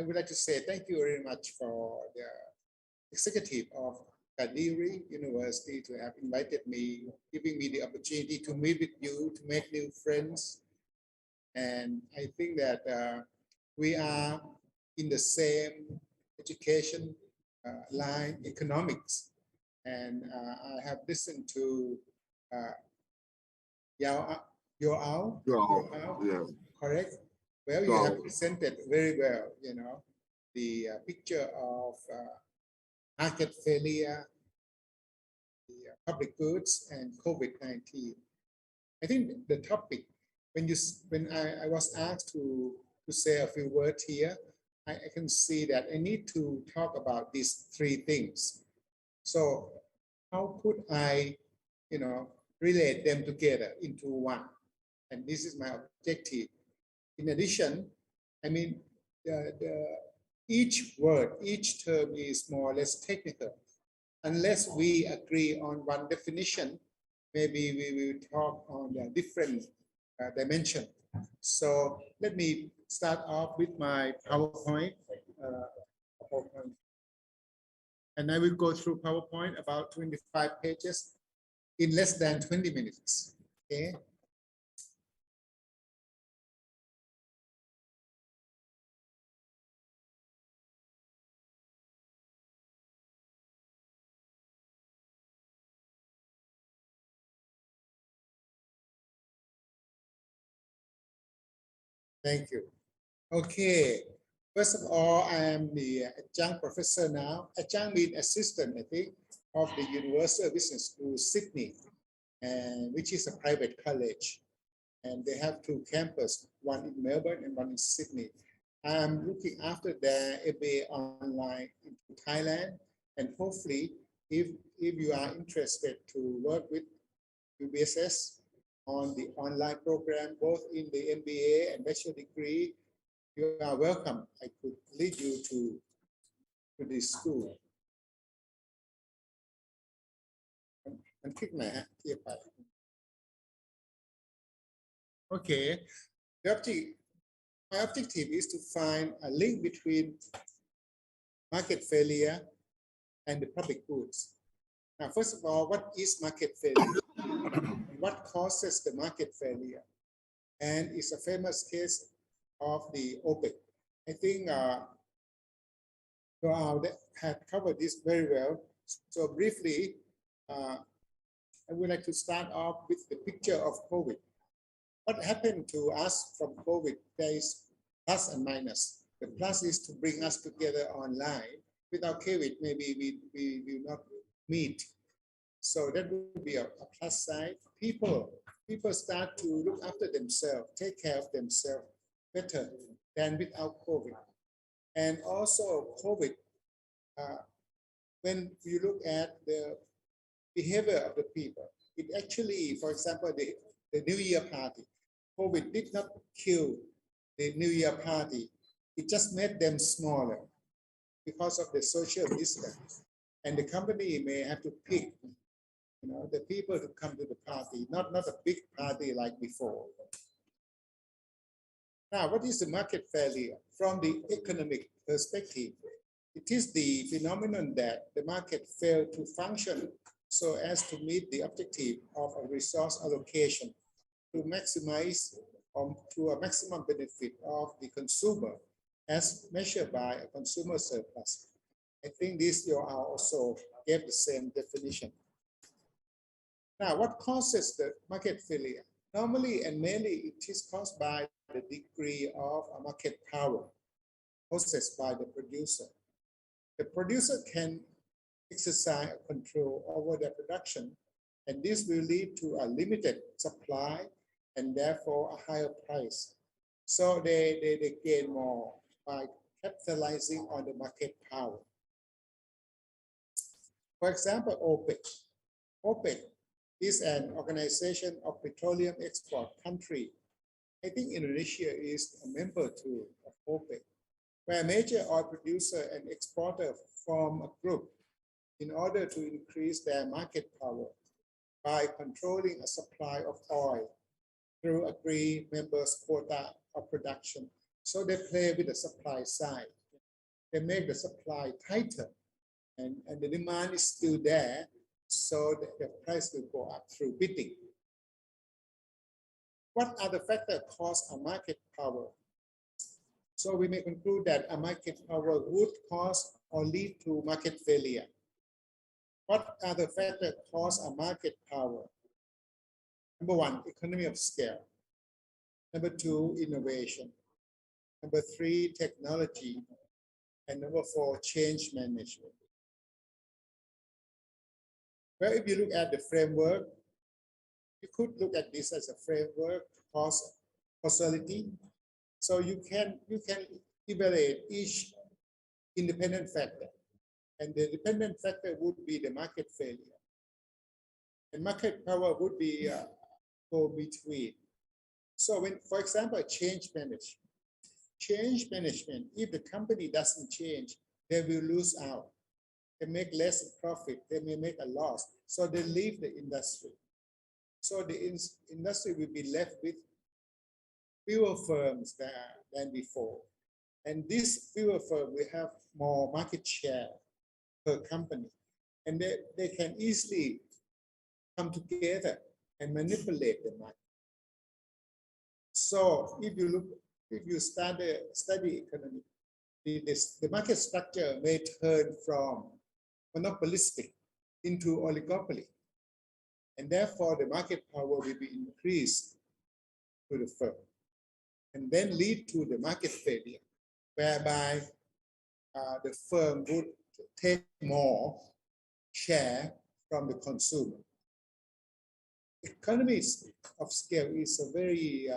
Speaker 3: would like to say thank you very much for the executive of Kadiri University to have invited me, giving me the opportunity to meet with you, to make new friends. And I think that we are in the same education line, economics. And I have listened to Yao,
Speaker 5: Yeah.
Speaker 3: correct? Well, you have presented very well, the picture of market failure, the public goods, and COVID-19. I think the topic, when I was asked to say a few words here, I can see that I need to talk about these three things. So how could I, relate them together into one? And this is my objective. In addition, I mean, each word, each term is more or less technical. Unless we agree on one definition, maybe we will talk on a different dimension. So let me start off with my PowerPoint. And I will go through PowerPoint about 25 pages in less than 20 minutes. Okay. Thank you. Okay. First of all, I am the adjunct professor now. Adjunct means assistant, I think, of the Universal Business School, Sydney, and which is a private college. And they have two campuses, one in Melbourne and one in Sydney. I'm looking after their MBA online in Thailand. And hopefully, if you are interested to work with UBSS on the online program, both in the MBA and bachelor degree, you are welcome. I could lead you to this school. And click my hand here. Okay. My objective is to find a link between market failure and the public goods. Now, first of all, what is market failure? What causes the market failure? And it's a famous case of the OPEC. I think Joao had covered this very well. So briefly, I would like to start off with the picture of COVID. What happened to us from COVID? There is plus and minus. The plus is to bring us together online. Without COVID, maybe we will not meet. So that would be a plus side. People start to look after themselves, take care of themselves better than without COVID. And also COVID, when you look at the behavior of the people, it actually, for example, the New Year party, COVID did not kill the New Year party. It just made them smaller because of the social distance. And the company may have to pick, the people to come to the party, not a big party like before. Now, what is the market failure? From the economic perspective, it is the phenomenon that the market failed to function so as to meet the objective of a resource allocation to maximize to a maximum benefit of the consumer as measured by a consumer surplus. I think this you also gave the same definition. Now, what causes the market failure? Normally and mainly it is caused by the degree of market power possessed by the producer. The producer can exercise control over their production And this will lead to a limited supply and therefore a higher price. So they gain more by capitalizing on the market power. For example, OPEC. OPEC is an organization of petroleum export country. I think Indonesia is a member too of OPEC, where major oil producer and exporter form a group in order to increase their market power by controlling a supply of oil through agreed members' quota of production. So they play with the supply side. They make the supply tighter, and the demand is still there, so the price will go up through bidding. What other factors cause a market power? So we may conclude that a market power would cause or lead to market failure. What other factors cause a market power? Number one, economy of scale. Number two, innovation. Number three, technology. And number four, change management. Well, if you look at the framework, you could look at this as a framework causality. So you can evaluate each independent factor, and the dependent factor would be the market failure, and market power would be go between. So when, for example, change management, if the company doesn't change, they will lose out. They make less profit, they may make a loss, so they leave the industry. So the industry will be left with fewer firms than before. And this fewer firms will have more market share per company. And they can easily come together and manipulate the market. So if you study economy, the market structure may turn from monopolistic into oligopoly. And therefore, the market power will be increased to the firm, and then lead to the market failure, whereby the firm would take more share from the consumer. Economies of scale is a very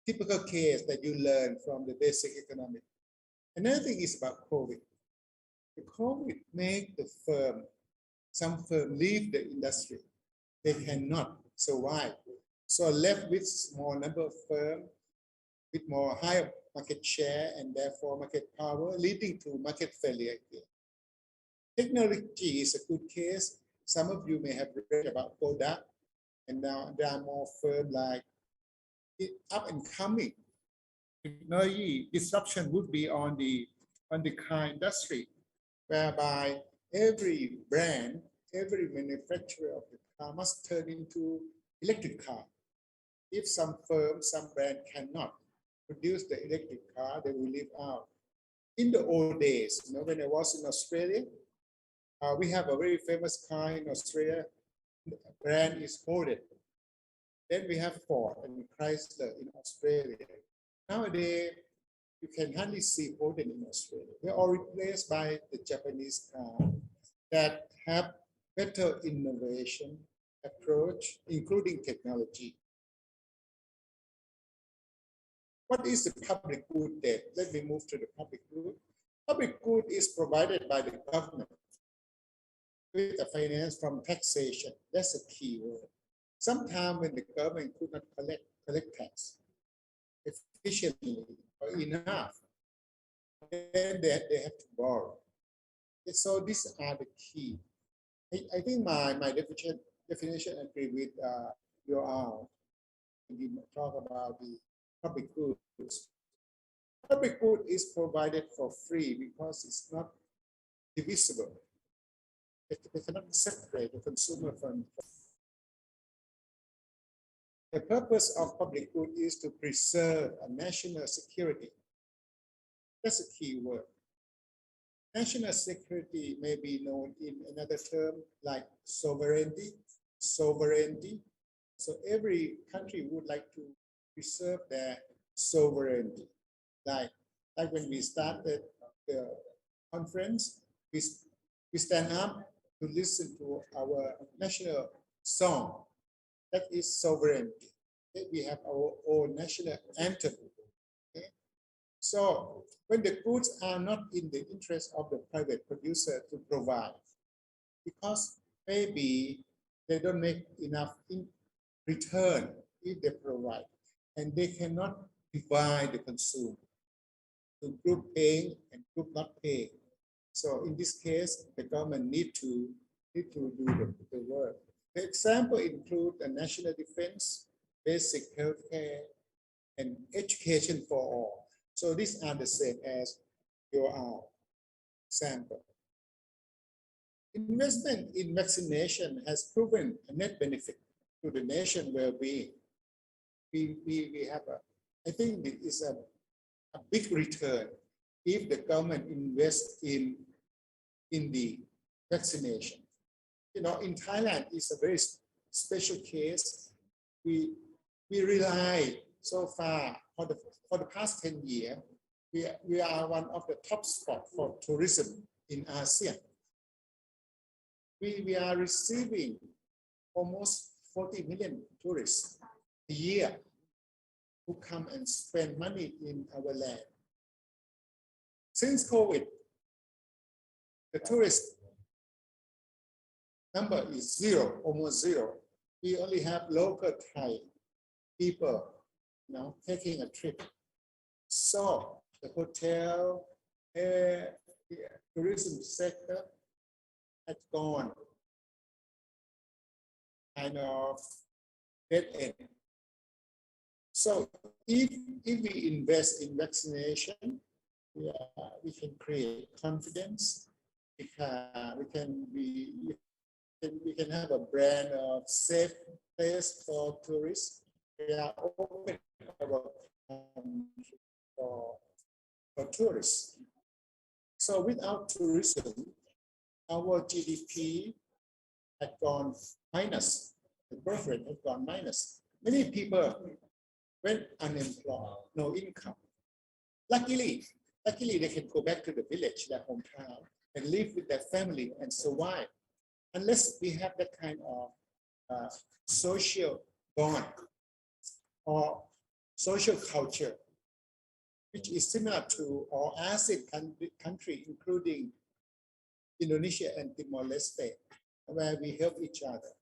Speaker 3: typical case that you learn from the basic economics. Another thing is about COVID. The COVID made some firm leave the industry. They cannot survive. So left with small number of firms with more higher market share and therefore market power, leading to market failure again. Technology is a good case. Some of you may have read about product, and now there are more firms like up and coming. Technology disruption would be on the car industry, whereby every brand, every manufacturer of the car must turn into electric car. If some firm, some brand cannot produce the electric car, they will leave out. In the old days, when I was in Australia, we have a very famous car in Australia. The brand is Holden. Then we have Ford and Chrysler in Australia. Nowadays, you can hardly see Holden in Australia. They're all replaced by the Japanese car that have better innovation approach, including technology. What is the public good then? Let me move to the public good. Public good is provided by the government with the finance from taxation. That's a key word. Sometimes when the government could not collect tax efficiently or enough, then they have to borrow. So these are the key. I think my definition agree with your when you talk about the public goods. Public good is provided for free because it's not divisible. They cannot separate the consumer from. The purpose of public good is to preserve a national security. That's a key word. National security may be known in another term like sovereignty. Sovereignty. So every country would like to preserve their sovereignty. Like when we started the conference, we stand up to listen to our national song. That is sovereignty. Okay? We have our own national anthem. Okay? So when the goods are not in the interest of the private producer to provide, because maybe they don't make enough in return if they provide, and they cannot divide the consumer to group paying and group not paying. So in this case, the government need to do the work. The example include the national defense, basic health care, and education for all. So these are the same as your example. Investment in vaccination has proven a net benefit to the nation well-being. We have I think it is a big return if the government invests in the vaccination. You know, in Thailand, it's a very special case. We rely so far for the past 10 years. We are one of the top spots for tourism in ASEAN. We are receiving almost 40 million tourists a year who come and spend money in our land. Since COVID, the tourist number is zero, almost zero. We only have local Thai people, you know, taking a trip. So the hotel, the tourism sector has gone kind of dead end. So if we invest in vaccination, we can create confidence. We can have a brand of safe place for tourists. We are open for tourists. So without tourism, our GDP had gone minus. The birth rate had gone minus. Many people went unemployed, no income. Luckily, they can go back to the village, their hometown, and live with their family and survive. Unless we have that kind of social bond or social culture, which is similar to our ASEAN country, including Indonesia and Timor-Leste, where we help each other.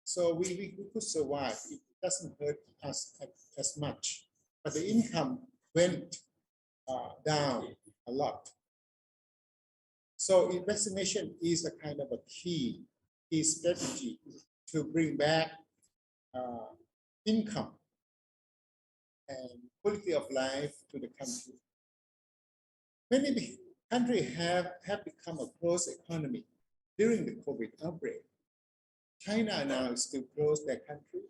Speaker 3: So we could survive. It doesn't hurt us as much. But the income went down a lot. So vaccination is a kind of a key strategy to bring back income and quality of life to the country. Many countries have become a closed economy during the COVID outbreak. China now still closed their country.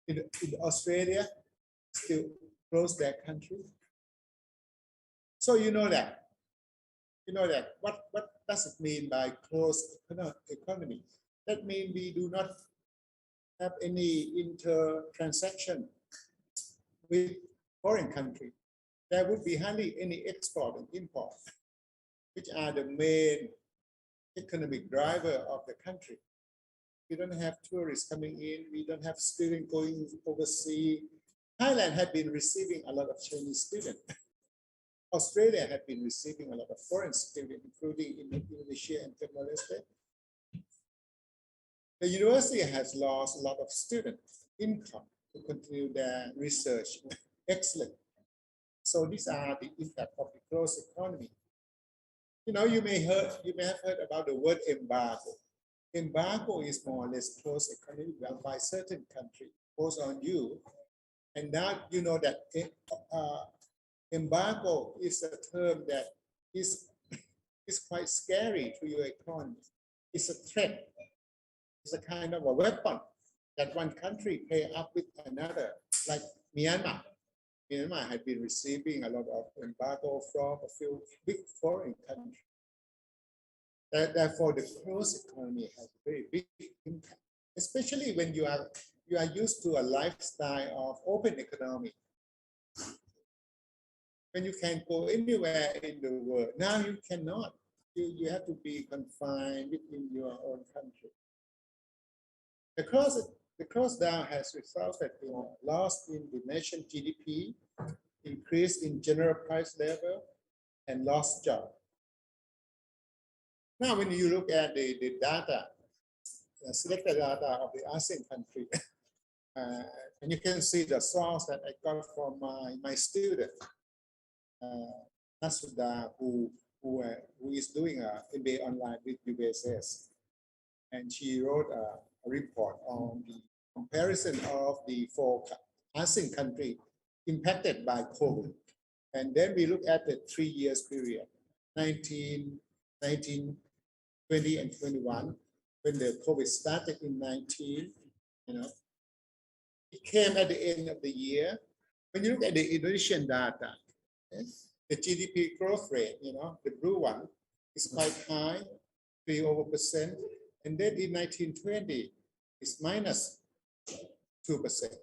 Speaker 3: In Australia, still closed their country. So you know that. What does it mean by closed economy? That means we do not have any inter-transaction with foreign country. There would be hardly any export and import, which are the main economic driver of the country. We don't have tourists coming in. We don't have students going overseas. Thailand had been receiving a lot of Chinese students. Australia had been receiving a lot of foreign students, including in Indonesia and Timor-Leste. The university has lost a lot of student income to continue their research. Excellent. So these are the impact of the closed economy. You may have heard about the word embargo. Embargo is more or less closed economy by certain country imposed on you. And now you know that embargo is a term that is quite scary to your economy. It's a threat. It's a kind of a weapon that one country pay up with another, like Myanmar. Myanmar had been receiving a lot of embargo from a few big foreign countries. Therefore, the closed economy has a very big impact, especially when you are used to a lifestyle of open economy. When you can go anywhere in the world, now you cannot. You have to be confined within your own country. The close down has resulted in a loss in the nation GDP, increase in general price level, and lost job. Now, when you look at the data, selected data of the ASEAN country, and you can see the source that I got from my student, Nasuda, who is doing a MBA online with USS. And she wrote a report on the comparison of the 4 ASEAN countries impacted by COVID. And then we look at the 3 years period, 19, 20, and 21, when the COVID started in 19, it came at the end of the year. When you look at the Indonesian data, the GDP growth rate, the blue one is quite high, 3%. And then in 1920, it's minus 2%.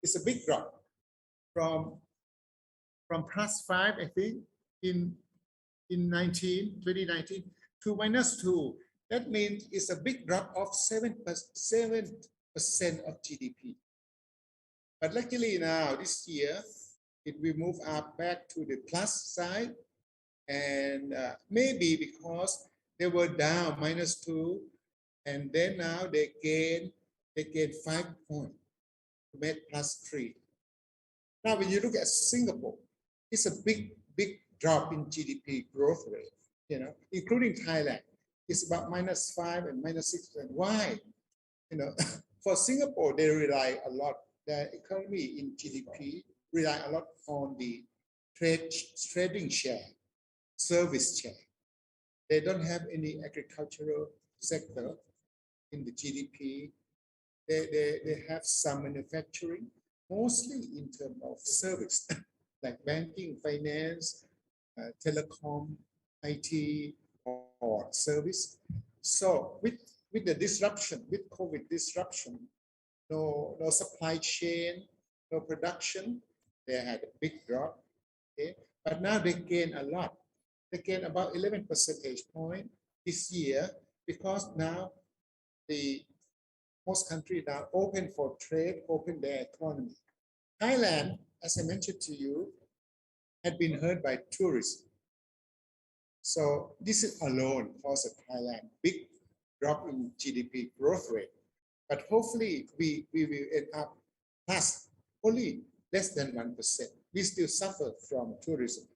Speaker 3: It's a big drop from +5, I think, in 2019 to -2. That means it's a big drop of 7% of GDP. But luckily now, this year, it will move up back to the plus side. And maybe because they were down -2, and then now they gain 5 points to make +3. Now, when you look at Singapore, it's a big drop in GDP growth rate, including Thailand. It's about -5 and -6%. Why? For Singapore, they rely a lot, their economy in GDP rely a lot on the trading share, service share. They don't have any agricultural sector in the GDP. They have some manufacturing, mostly in terms of service, like banking, finance, telecom, IT, or service. So with the disruption, with COVID disruption, no supply chain, no production, they had a big drop. Okay? But now they gain a lot. They gain about 11 percentage point this year, because now most countries are open for trade, open their economy. Thailand, as I mentioned to you, had been hurt by tourism. So this is alone caused Thailand big drop in GDP growth rate. But hopefully we will end up plus only less than 1%. We still suffer from tourism.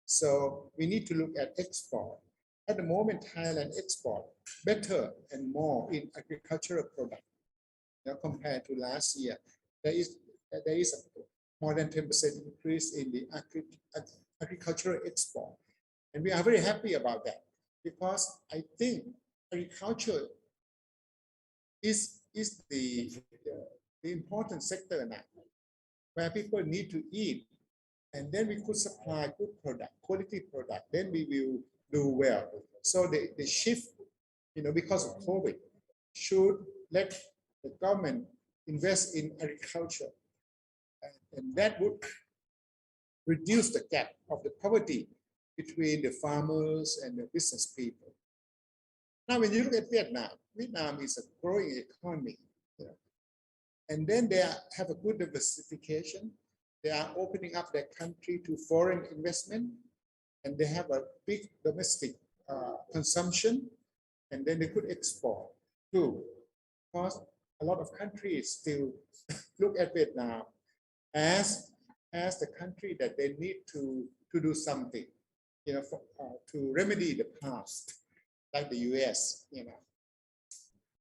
Speaker 3: So we need to look at export. At the moment, Thailand export better and more in agricultural products, compared to last year. There is a more than 10% increase in the agricultural export. And we are very happy about that, because I think agriculture is the important sector now, where people need to eat. And then we could supply good product, quality product, then we will do well. So the shift, because of COVID, should let the government invest in agriculture. And that would reduce the gap of the poverty between the farmers and the business people. Now, when you look at Vietnam is a growing economy. And then they have a good diversification. They are opening up their country to foreign investment, and they have a big domestic consumption, and then they could export too. Because a lot of countries still look at Vietnam as the country that they need to do something, to remedy the past, like the US,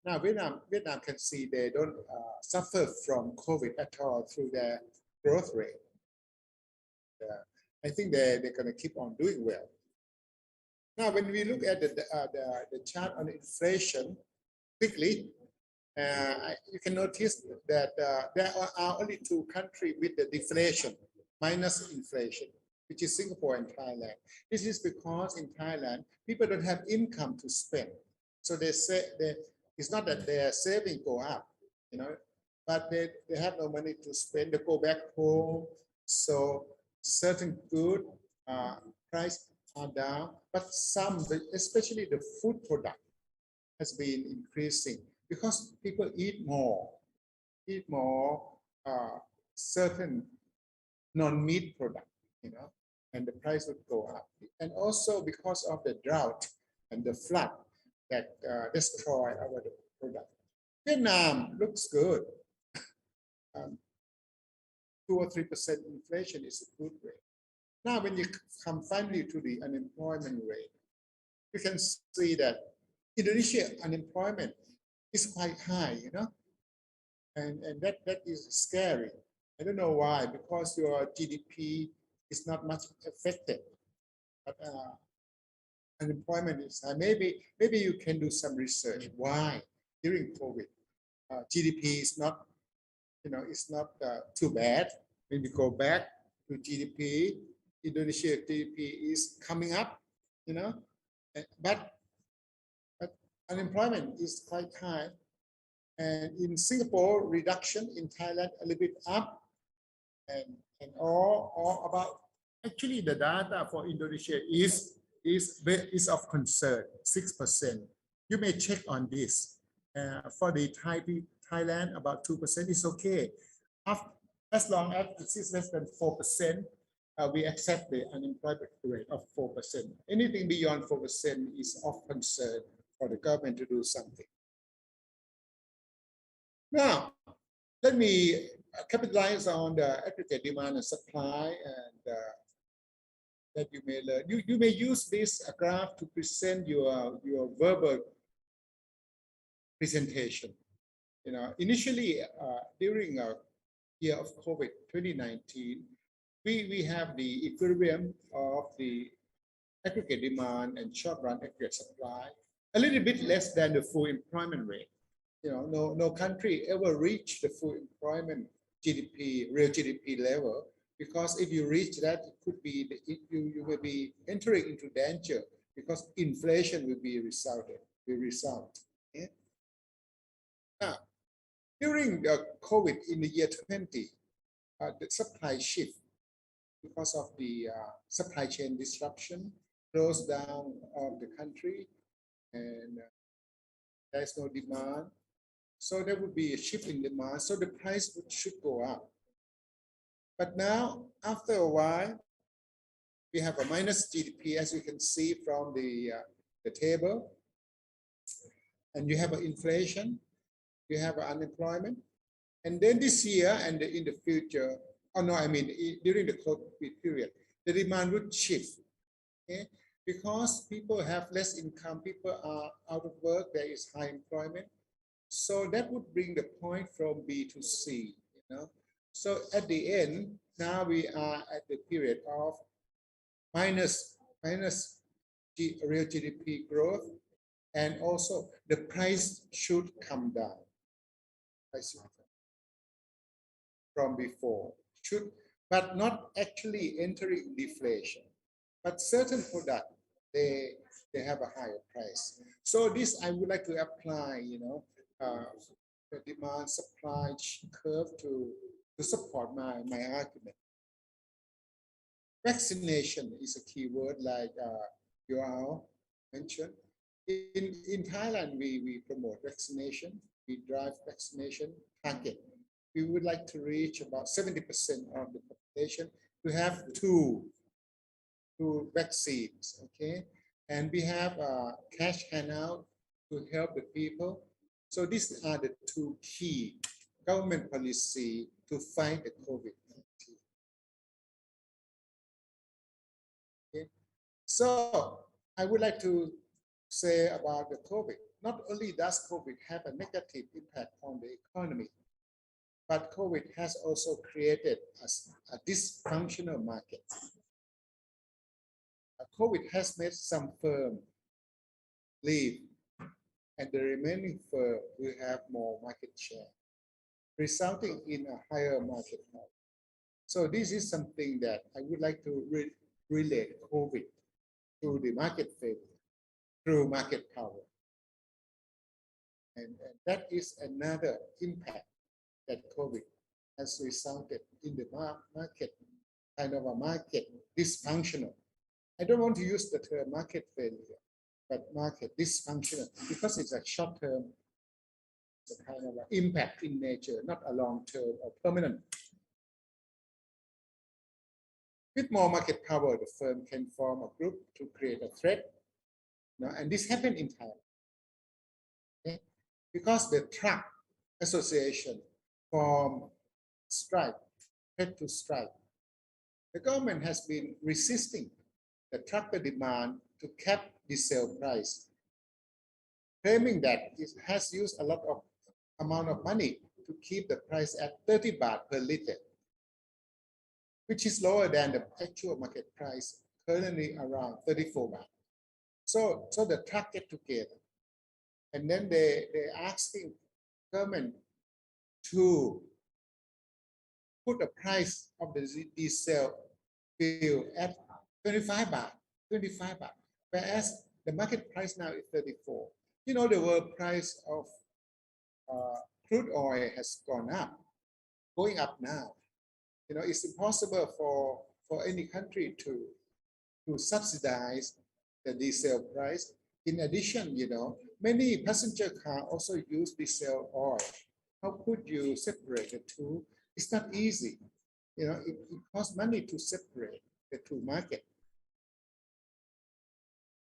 Speaker 3: Now, Vietnam can see they don't suffer from COVID at all through their growth rate. I think they're going to keep on doing well. Now, when we look at the chart on inflation quickly, you can notice that there are only 2 countries with the deflation, minus inflation, which is Singapore and Thailand. This is because in Thailand, people don't have income to spend. So they say it's not that their savings go up, but they have no money to spend. They go back home. So certain good price are down, but some, especially the food product, has been increasing. because people eat more certain non-meat product, and the price would go up. And also because of the drought and the flood that destroy our product. Vietnam looks good. 2 or 3% inflation is a good rate. Now, when you come finally to the unemployment rate, you can see that Indonesia unemployment is quite high, and that is scary. I don't know why, because your GDP is not much affected, but unemployment is high. Maybe you can do some research why during COVID GDP is not, it's not too bad. When we go back to GDP, Indonesia GDP is coming up, but unemployment is quite high. And in Singapore, reduction, in Thailand, a little bit up, and all about, actually the data for Indonesia is of concern, 6%. You may check on this. For the Thailand, about 2% is okay. As long as it is less than 4%, we accept the unemployment rate of 4%. Anything beyond 4% is of concern for the government to do something. Now, let me capitalize on the aggregate demand and supply, and that you may learn. You may use this graph to present your verbal presentation. Initially, during a year of COVID 2019, we have the equilibrium of the aggregate demand and short-run aggregate supply, a little bit less than the full employment rate. No country ever reached the full employment GDP, real GDP level, because if you reach that, it could be you will be entering into danger because inflation will result. Okay? Now, during the COVID in the year 20, the supply shift because of the supply chain disruption, close down of the country, and there's no demand. So there would be a shift in demand. So the price should go up. But now, after a while, we have a minus GDP, as you can see from the table. And you have an inflation, you have an unemployment. And then this year and in the future, during the COVID period, the demand would shift. Okay? Because people have less income, people are out of work, there is high employment. So that would bring the point from B to C. So at the end, now we are at the period of minus real GDP growth, and also the price should come down. From before, but not actually entering deflation. But certain products, they have a higher price. So this I would like to apply, the demand supply curve to support my argument. Vaccination is a key word, like Joao mentioned. In Thailand, we promote vaccination. We drive vaccination target. We would like to reach about 70% of the population to have two vaccines, okay? And we have cash handout to help the people. So these are the two key government policy to fight the COVID-19. Okay. So I would like to say about the COVID. Not only does COVID have a negative impact on the economy, but COVID has also created a dysfunctional market. COVID has made some firms leave, and the remaining firm will have more market share, resulting in a higher market power. So this is something that I would like to relate COVID to the market failure through market power. And that is another impact that COVID has resulted in the market, kind of a market dysfunctional. I don't want to use the term market failure, but market dysfunctional, because it's a short-term a kind of an impact in nature, not a long-term or permanent. With more market power, the firm can form a group to create a threat. And this happened in Thailand. Okay? Because the truck association formed strike, threat to strike. The government has been resisting the trucker demand to cap the sale price, claiming that it has used a lot of amount of money to keep the price at 30 baht per liter, which is lower than the actual market price, currently around 34 baht. So the truck get together, and then they asking government to put the price of the diesel fuel at 25 baht, whereas the market price now is 34. You know, the world price of crude oil has gone up, going up now. You know, it's impossible for any country to subsidize the diesel price. In addition, you know, many passenger cars also use diesel oil. How could you separate the two? It's not easy. You know, it costs money to separate the two markets.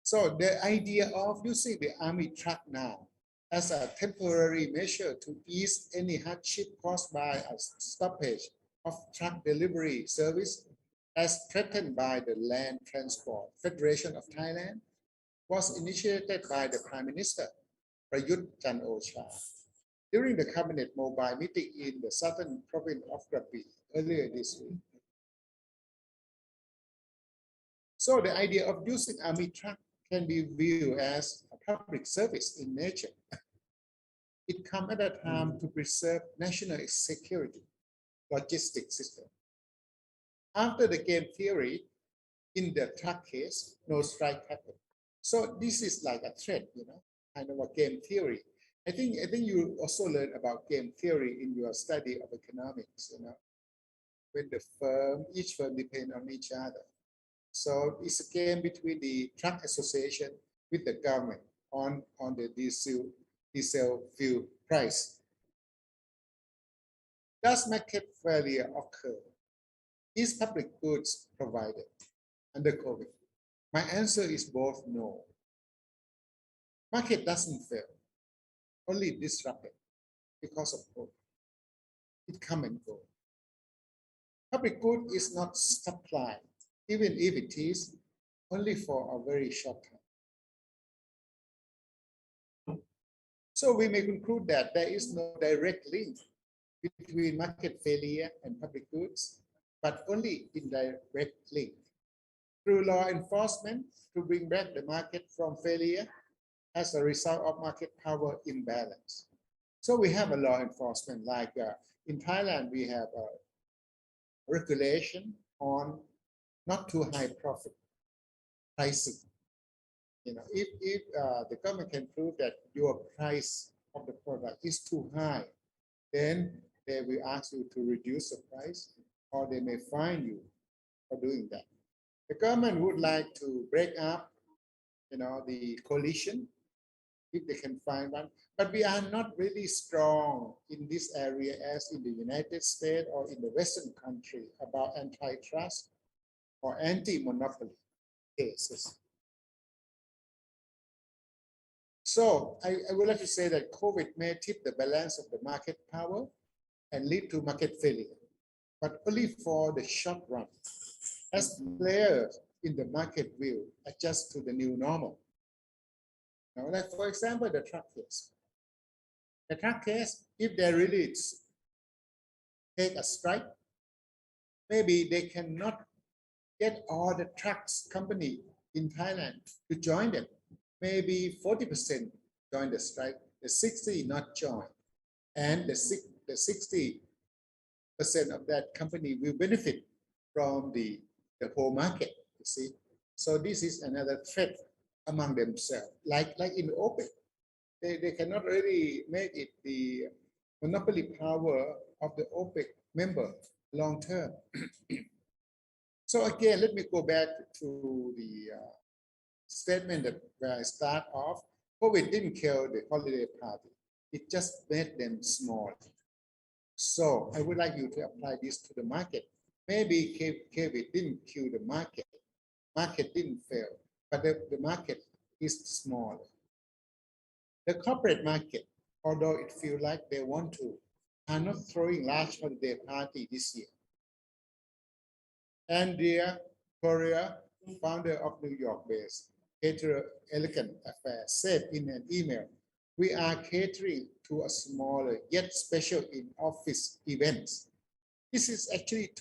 Speaker 3: So the idea of using the army truck now as a temporary measure to ease any hardship caused by a stoppage of truck delivery service as threatened by the Land Transport Federation of Thailand was initiated by the Prime Minister Prayut Chan-o-cha during the cabinet mobile meeting in the southern province of Krabi earlier this week. So the idea of using army truck can be viewed as a public service in nature. It comes at a time to preserve national security, logistics system. After the game theory, in the truck case, no strike happened. So this is like a threat, you know, kind of a game theory. I think you also learned about game theory in your study of economics, you know, when each firm depends on each other. So it's a game between the truck association with the government on the diesel fuel price. Does market failure occur? Is public goods provided under COVID? My answer is both no. Market doesn't fail, only disrupted because of COVID. It come and go. Public good is not supplied, even if it is only for a very short time. So we may conclude that there is no direct link between market failure and public goods, but only indirect link. Through law enforcement to bring back the market from failure as a result of market power imbalance. So we have a law enforcement like in Thailand, we have a regulation on not too high profit pricing. You know, if the government can prove that your price of the product is too high, then they will ask you to reduce the price, or they may fine you for doing that. The government would like to break up, you know, the coalition if they can find one, but we are not really strong in this area as in the United States or in the Western country about antitrust or anti-monopoly cases. So I would like to say that COVID may tip the balance of the market power and lead to market failure, but only for the short run, as players in the market will adjust to the new normal. Now, like for example, the truck case. The truck case, if they really take a strike, maybe they cannot get all the trucks company in Thailand to join them. Maybe 40% join the strike, the 60% not join, and the 60% of that company will benefit from the whole market, you see. So this is another threat among themselves, like in OPEC. They cannot really make it the monopoly power of the OPEC member long term. So again, let me go back to the statement that where I start off. COVID didn't kill the holiday party. It just made them small. So I would like you to apply this to the market. Maybe COVID didn't kill the market. Market didn't fail, but the market is small. The corporate market, although it feels like they want to, are not throwing large holiday party this year. Andrea Correa, founder of New York-based Caterer Elegant Affair, said in an email, "We are catering to a smaller yet special in-office events." This is actually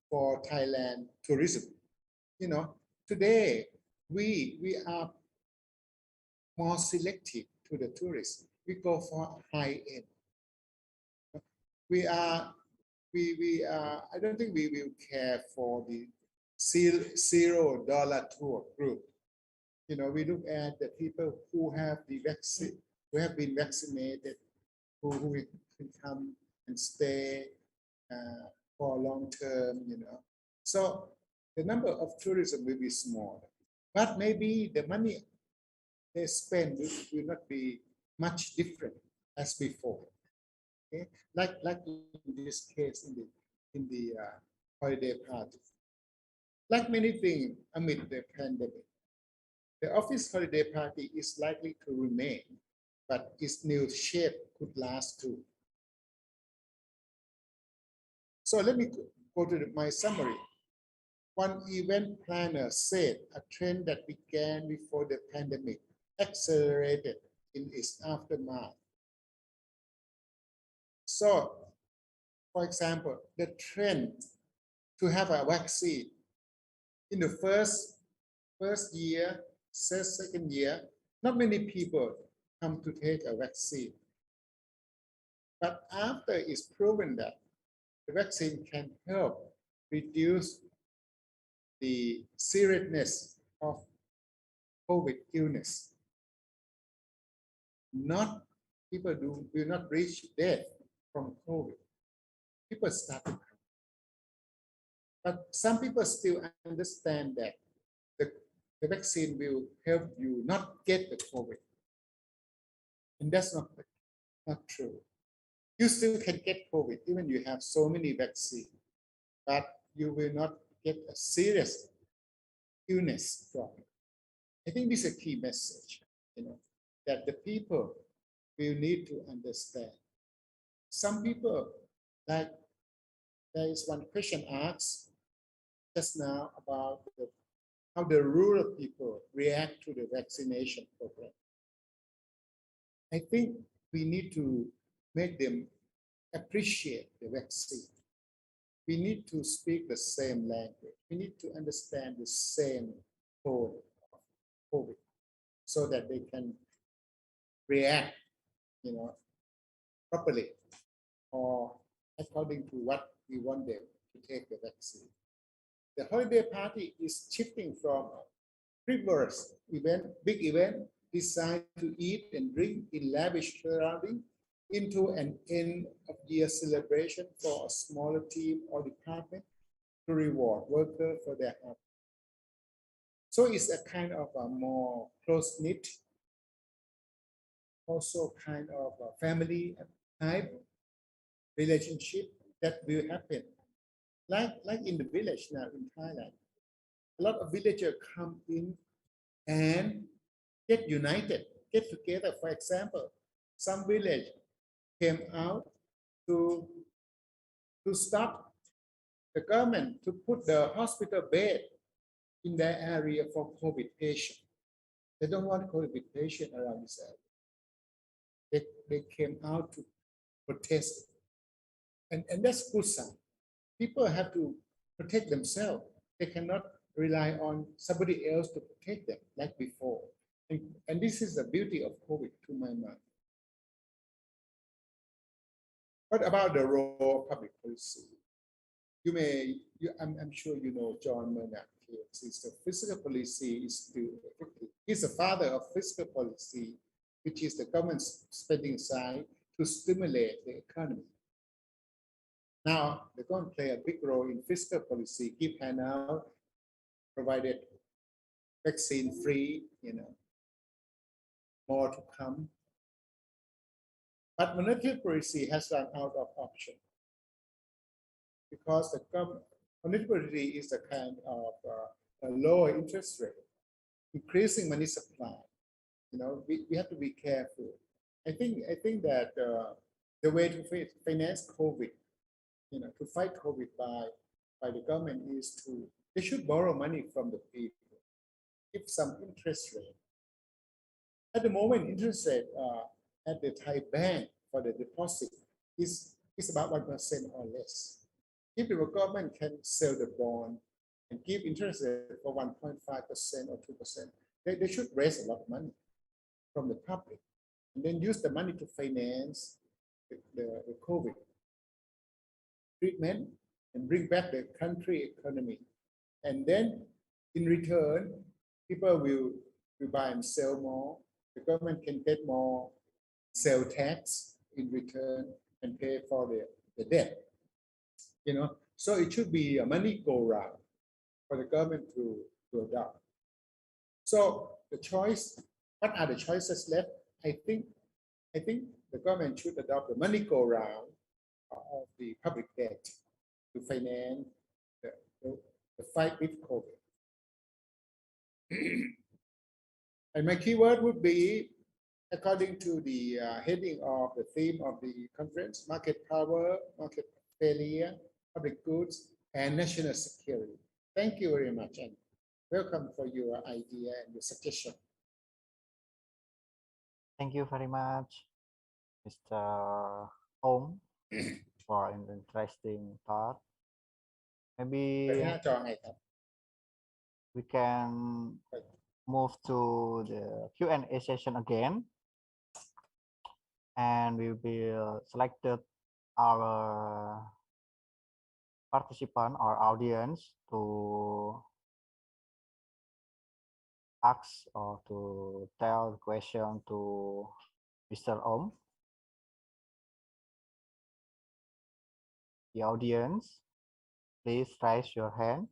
Speaker 3: for Thailand tourism. You know, today we are more selective to the tourists. We go for high end. We are, I don't think we will care for the $0 tour group. You know, we look at the people who have the vaccine, who have been vaccinated, who can come and stay for long term, you know. So the number of tourism will be small, but maybe the money they spend will not be much different as before. Okay, like in this case in the holiday party. Like many things amid the pandemic, the office holiday party is likely to remain, but its new shape could last too. So let me go to my summary. One event planner said a trend that began before the pandemic accelerated in its aftermath. So, for example, the trend to have a vaccine in the first year, second year, not many people come to take a vaccine. But after it's proven that the vaccine can help reduce the seriousness of COVID illness, people will not reach death from COVID. People start to come. But some people still understand that the vaccine will help you not get the COVID. And that's not true. You still can get COVID even you have so many vaccines, but you will not get a serious illness from it. I think this is a key message, you know, that the people will need to understand. Some people, like there is one question asked just now about how the rural people react to the vaccination program. I think we need to make them appreciate the vaccine. We need to speak the same language. We need to understand the same tone of COVID so that they can react, you know, properly or according to what we want them to take the vaccine. The holiday party is shifting from a frivolous event, big event designed to eat and drink in lavish surrounding into an end-of-year celebration for a smaller team or department to reward workers for their hard work. So it's a kind of a more close-knit, also kind of a family type relationship that will happen. Like in the village now in Thailand, a lot of villagers come in and get united, get together. For example, some village came out to stop the government to put the hospital bed in their area for COVID patients. They don't want COVID patients around this area. They came out to protest. And that's good sign. People have to protect themselves. They cannot rely on somebody else to protect them like before. And this is the beauty of COVID to my mind. What about the role of public policy? I'm sure you know John Maynard Keynes. The fiscal policy is still effective. He's the father of fiscal policy, which is the government spending side to stimulate the economy. Now, they're going to play a big role in fiscal policy, give handout, provided vaccine free, you know, more to come. But monetary policy has run out of option because the monetary policy is a kind of a lower interest rate, increasing money supply. We have to be careful. I think that the way to finance COVID, to fight COVID by the government is they should borrow money from the people, give some interest rate. At the moment, interest rate at the Thai bank for the deposit is about 1% or less. If the government can sell the bond and give interest rate for 1.5% or 2%, they should raise a lot of money from the public and then use the money to finance the COVID treatment and bring back the country economy. And then in return, people will buy and sell more. The government can get more sale tax in return and pay for the debt. So it should be a money go round for the government to adopt. So the choice, what are the choices left? I think the government should adopt the money go round of the public debt to finance the fight with COVID. And my keyword would be, according to the heading of the theme of the conference, market power, market failure, public goods, and national security. Thank you very much, and welcome for your idea and your suggestion.
Speaker 2: Thank you very much, Mr. Om, for an interesting thought. Maybe we can move to the Q&A session again, and we will select our participant or audience to ask or to tell the question to Mr. Om. The audience, please raise your hand.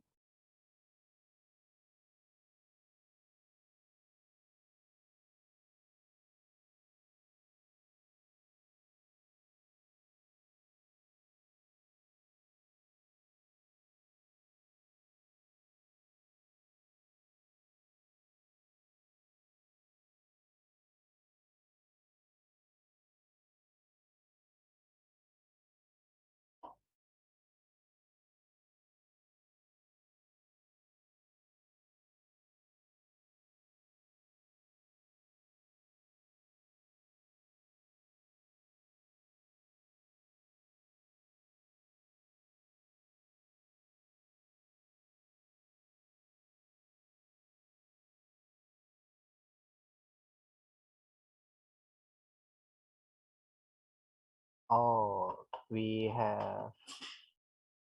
Speaker 2: Oh, we have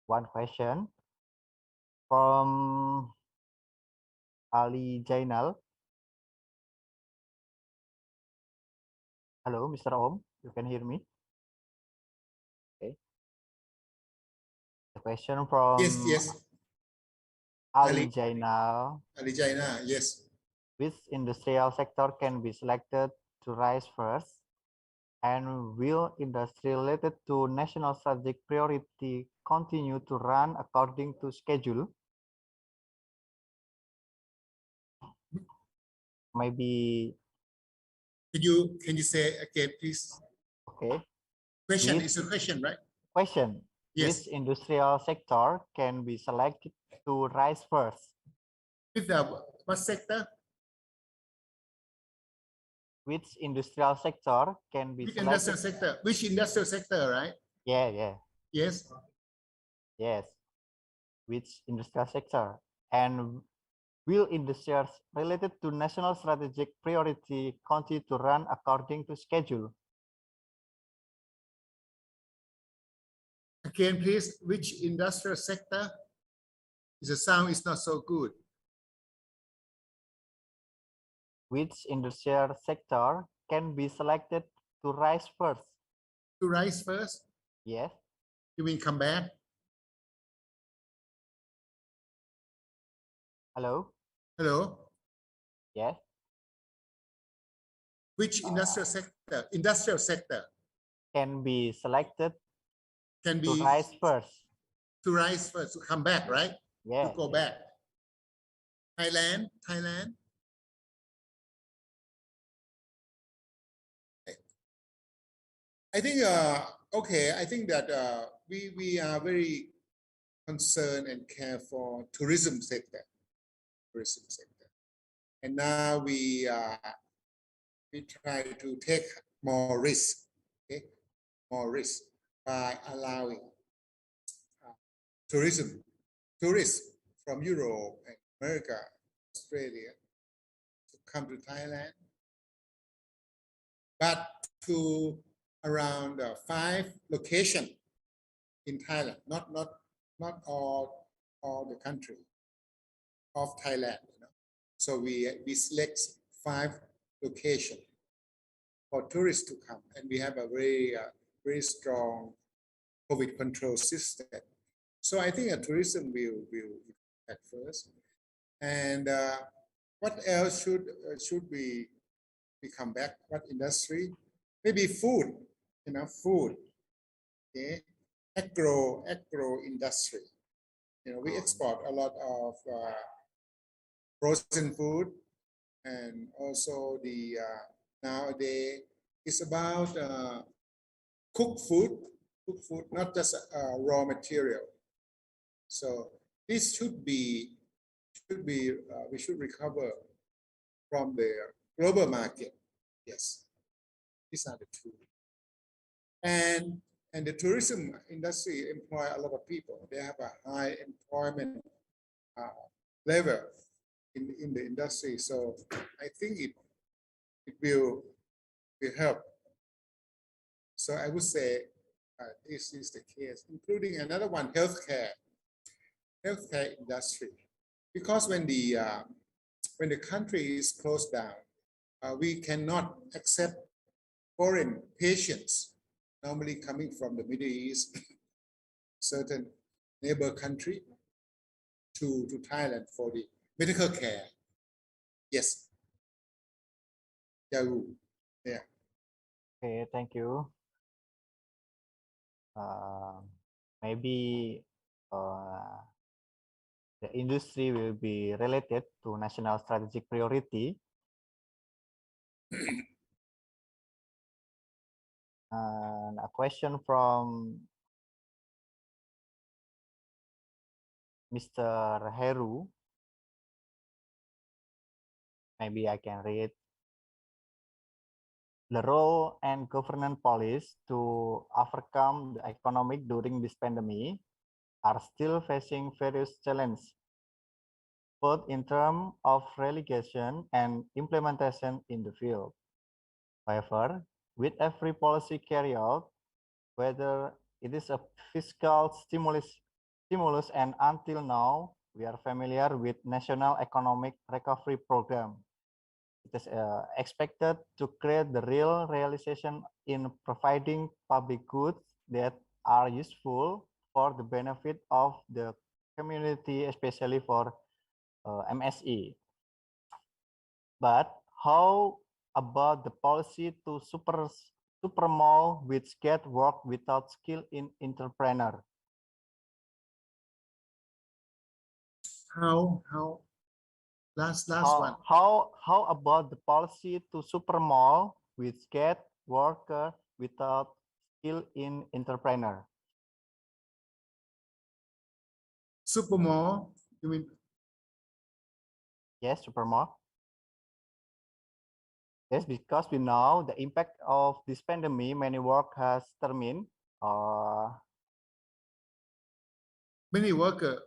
Speaker 2: one question from Ali Jainal. Hello, Mr. Om, you can hear me? Okay. The question from
Speaker 3: Yes.
Speaker 2: Ali Jainal.
Speaker 3: Ali Jainal, yes.
Speaker 2: Which industrial sector can be selected to rise first? And will industry related to national strategic priority continue to run according to schedule? Maybe.
Speaker 3: Can you say again, please?
Speaker 2: Okay.
Speaker 3: Question is a question, right?
Speaker 2: Question.
Speaker 3: Yes.
Speaker 2: Which industrial sector can be selected to rise first?
Speaker 3: With what sector?
Speaker 2: Which industrial sector can be
Speaker 3: Which
Speaker 2: selected?
Speaker 3: industrial sector? Which industrial sector, right?
Speaker 2: Yeah.
Speaker 3: Yes.
Speaker 2: Yes. Which industrial sector? And will industries related to national strategic priority continue to run according to schedule?
Speaker 3: Again, please, which industrial sector? The sound is not so good.
Speaker 2: Which industrial sector can be selected to rise first?
Speaker 3: To rise first?
Speaker 2: Yes.
Speaker 3: You mean come back?
Speaker 2: Hello?
Speaker 3: Hello?
Speaker 2: Yes.
Speaker 3: Which industrial sector? Industrial sector.
Speaker 2: can be selected
Speaker 3: Can
Speaker 2: to
Speaker 3: be
Speaker 2: rise first.
Speaker 3: to rise first, to come back, right?
Speaker 2: Yeah.
Speaker 3: To go back. Thailand. I think, okay, I think that we are very concerned and care for tourism sector. And now we try to take more risk, okay? More risk by allowing tourists from Europe and America, Australia to come to Thailand, but to around 5 locations in Thailand, not all the country of Thailand. You know? So we select 5 locations for tourists to come, and we have a very strong COVID control system. So I think tourism will at first, and what else should we come back? What industry? Maybe food. You know, food. Okay, agro industry. You know, we export a lot of frozen food, and also the nowadays it's about cooked food, not just raw material. So this should be we should recover from the global market. Yes, these are the two. And the tourism industry employ a lot of people. They have a high employment level in the industry. So I think it will help. So I would say this is the case, including another one, healthcare industry. Because when the country is closed down, we cannot accept foreign patients normally coming from the Middle East, certain neighbor country, to Thailand for the medical care. Yes. Yeah.
Speaker 2: Okay, thank you. Maybe the industry will be related to national strategic priority. And a question from Mr. Heru. Maybe I can read. The role and governance policies to overcome the economic during this pandemic are still facing various challenges, both in terms of relegation and implementation in the field. However, with every policy carried out, whether it is a fiscal stimulus and until now, we are familiar with National Economic Recovery Program. It is expected to create the real realization in providing public goods that are useful for the benefit of the community, especially for MSE. But how about the policy to super mall which get work without skill in entrepreneur?
Speaker 3: How last one.
Speaker 2: How about the policy to super mall which get worker without skill in entrepreneur?
Speaker 3: Super mall, you mean?
Speaker 2: Yes, super mall. Yes, because we know the impact of this pandemic, many work has terminated.
Speaker 3: Many worker.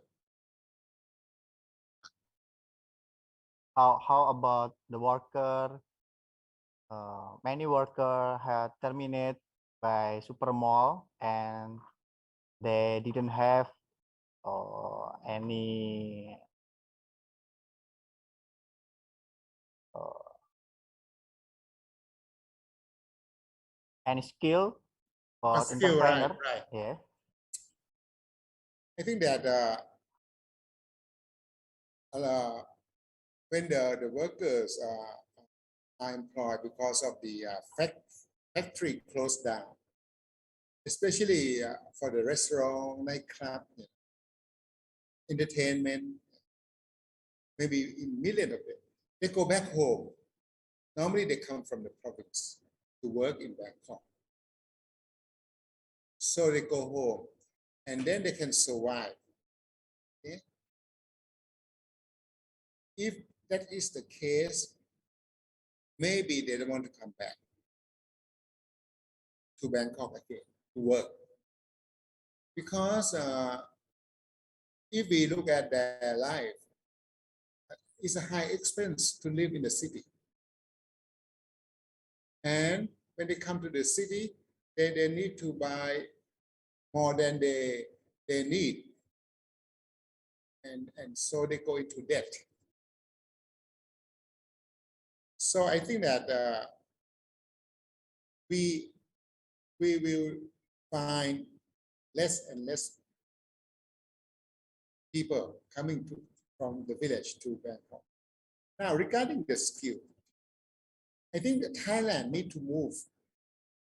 Speaker 2: How about the worker? Many worker had terminated by super mall and they didn't have any skill for entrepreneur.
Speaker 3: Right.
Speaker 2: Yeah.
Speaker 3: I think that when the workers are employed because of the factory closed down, especially for the restaurant, nightclub, entertainment, maybe in millions of them. They go back home. Normally they come from the province to work in Bangkok. So they go home and then they can survive. Okay? If that is the case, maybe they don't want to come back to Bangkok again to work. Because if we look at their life, it's a high expense to live in the city. And when they come to the city, they need to buy more than they need. And so they go into debt. So I think that we will find less and less people coming from the village to Bangkok. Now, regarding the skill, I think that Thailand need to move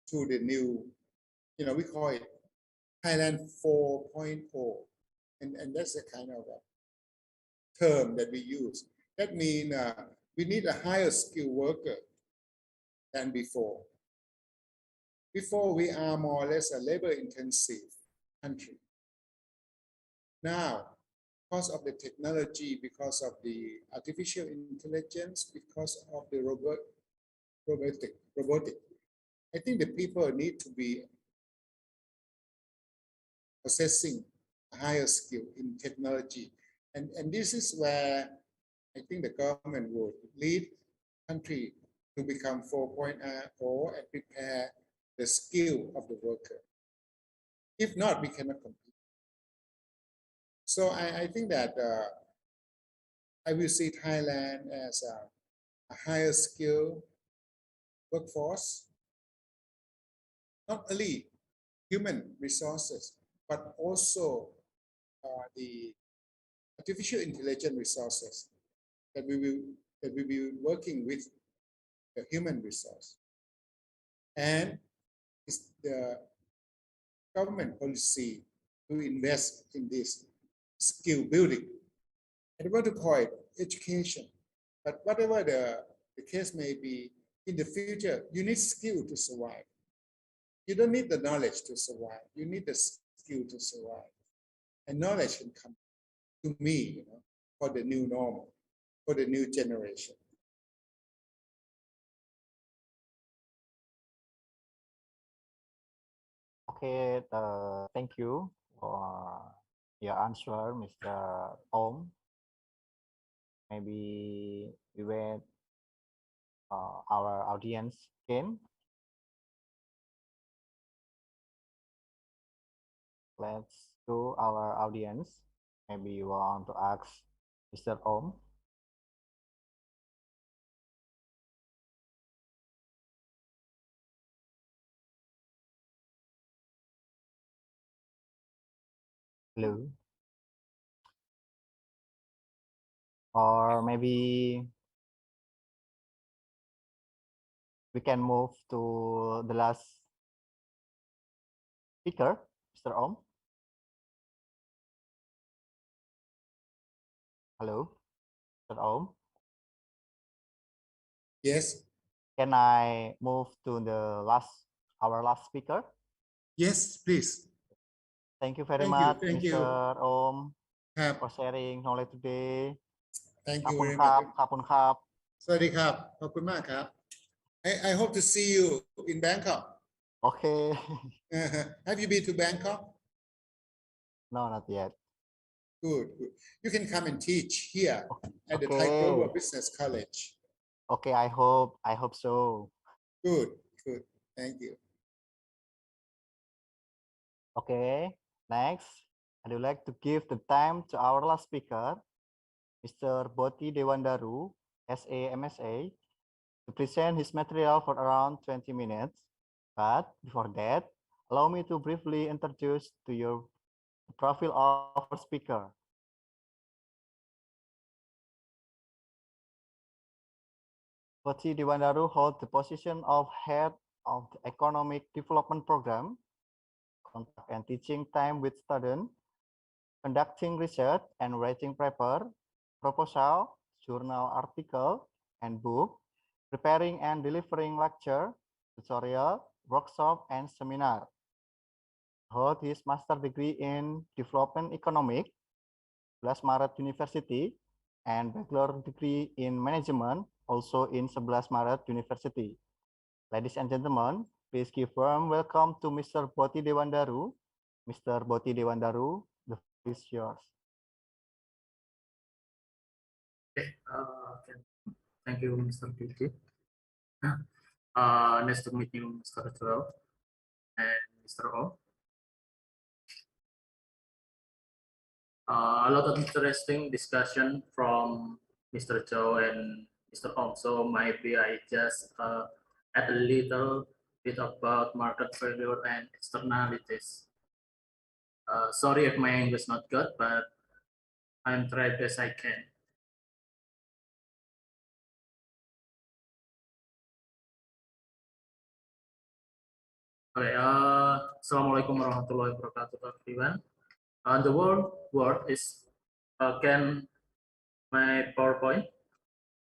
Speaker 3: to the new, we call it Thailand 4.0. And that's the kind of term that we use. That means we need a higher skill worker than before. Before, we are more or less a labor-intensive country. Now, because of the technology, because of the artificial intelligence, because of the robotic, I think the people need to be possessing a higher skill in technology. And this is where I think the government would lead country to become 4.0 and prepare the skill of the worker. If not, we cannot compete. So I think that I will see Thailand as a higher skill workforce, not only human resources, but also the artificial intelligence resources that we will be working with the human resource. And it's the government policy to invest in this skill building. I don't want to call it education, but whatever the case may be, in the future, you need skill to survive. You don't need the knowledge to survive. You need the skill to survive. And knowledge can come to me, for the new normal, for the new generation.
Speaker 2: Okay, thank you for your answer, Mr. Om. Maybe we wait our audience again. Let's go our audience. Maybe you want to ask Mr. Om. Hello. Or maybe we can move to the last speaker, Mr. Om. Hello, Mr. Om.
Speaker 3: Yes.
Speaker 2: Can I move to our last speaker?
Speaker 3: Yes, please.
Speaker 2: Thank you very
Speaker 3: Thank
Speaker 2: much,
Speaker 3: you. Thank
Speaker 2: Mr.
Speaker 3: you.
Speaker 2: Om,
Speaker 3: ครับ
Speaker 2: for sharing knowledge today.
Speaker 3: Thank
Speaker 2: ขอบ
Speaker 3: you
Speaker 2: คุณ
Speaker 3: very
Speaker 2: ครั
Speaker 3: much.
Speaker 2: บ ขอบคุณครับ
Speaker 3: สวัสดีครับ ขอบคุณมากครับ I hope to see you in Bangkok.
Speaker 2: Okay.
Speaker 3: Have you been to Bangkok?
Speaker 2: No, not yet.
Speaker 3: Good, good. You can come and teach here at the Thai
Speaker 2: Okay.
Speaker 3: Global Business College.
Speaker 2: Okay, I hope so.
Speaker 3: Good, good. Thank you.
Speaker 2: Okay, next, I would like to give the time to our last speaker, Mr. Boti Dewandaru, SA MSA, to present his material for around 20 minutes. But before that, allow me to briefly introduce to you the profile of our speaker. Boti Dewandaru holds the position of Head of the Economic Development Program contact and teaching time with students, conducting research and writing paper, proposal, journal article, and book, preparing and delivering lecture, tutorial, workshop, and seminar. Hold his master degree in development economics, 11 Maret University, and bachelor degree in management, also in 11 Maret University. Ladies and gentlemen, please give warm welcome to Mr. Boti Dewandaru. Mr. Boti Dewandaru, the floor is yours.
Speaker 6: Okay, thank you, Mr. DJ. Nice to meet you, Mr. Joel and Mr. O. A lot of interesting discussion from Mr. Joe and Mr. Om. So maybe I just add a little bit about market failure and externalities. Sorry if my English is not good, but I'm trying best I can. Okay, Assalamualaikum warahmatullahi wabarakatuh, everyone. The word is can my PowerPoint,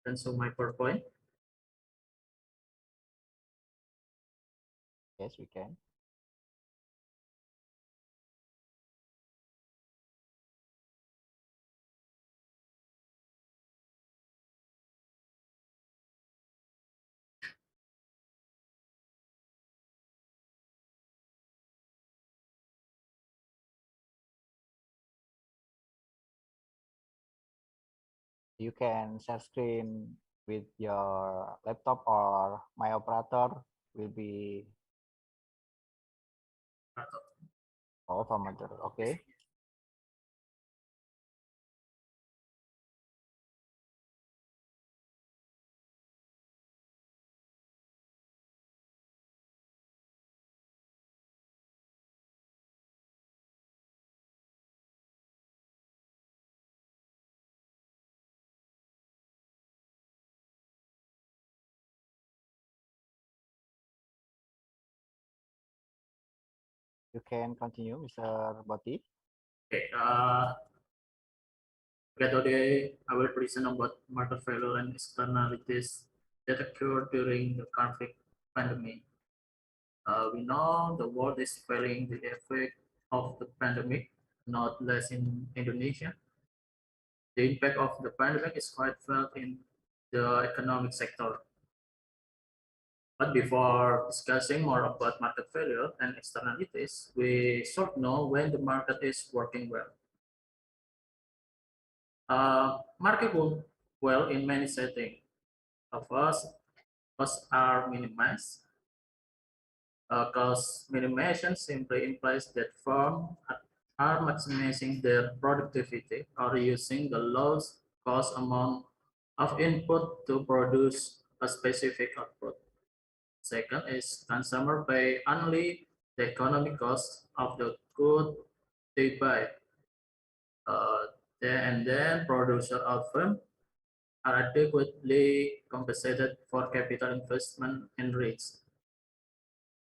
Speaker 6: and so my PowerPoint.
Speaker 2: Yes, we can. You can share screen with your laptop, or my operator will be operator. Okay. You can continue, Mr. Boti.
Speaker 6: Okay, today I will present about market failure and externalities that occurred during the COVID pandemic. We know the world is feeling the effect of the pandemic, not less in Indonesia. The impact of the pandemic is quite felt in the economic sector. But before discussing more about market failure and externalities, we should know when the market is working well. Market work well in many settings. First, costs are minimized. Cost minimization simply implies that firms are maximizing their productivity or using the lowest cost amount of input to produce a specific output. Second is consumer pay only the economic cost of the good they buy. Then producer or firm are adequately compensated for capital investment and risks.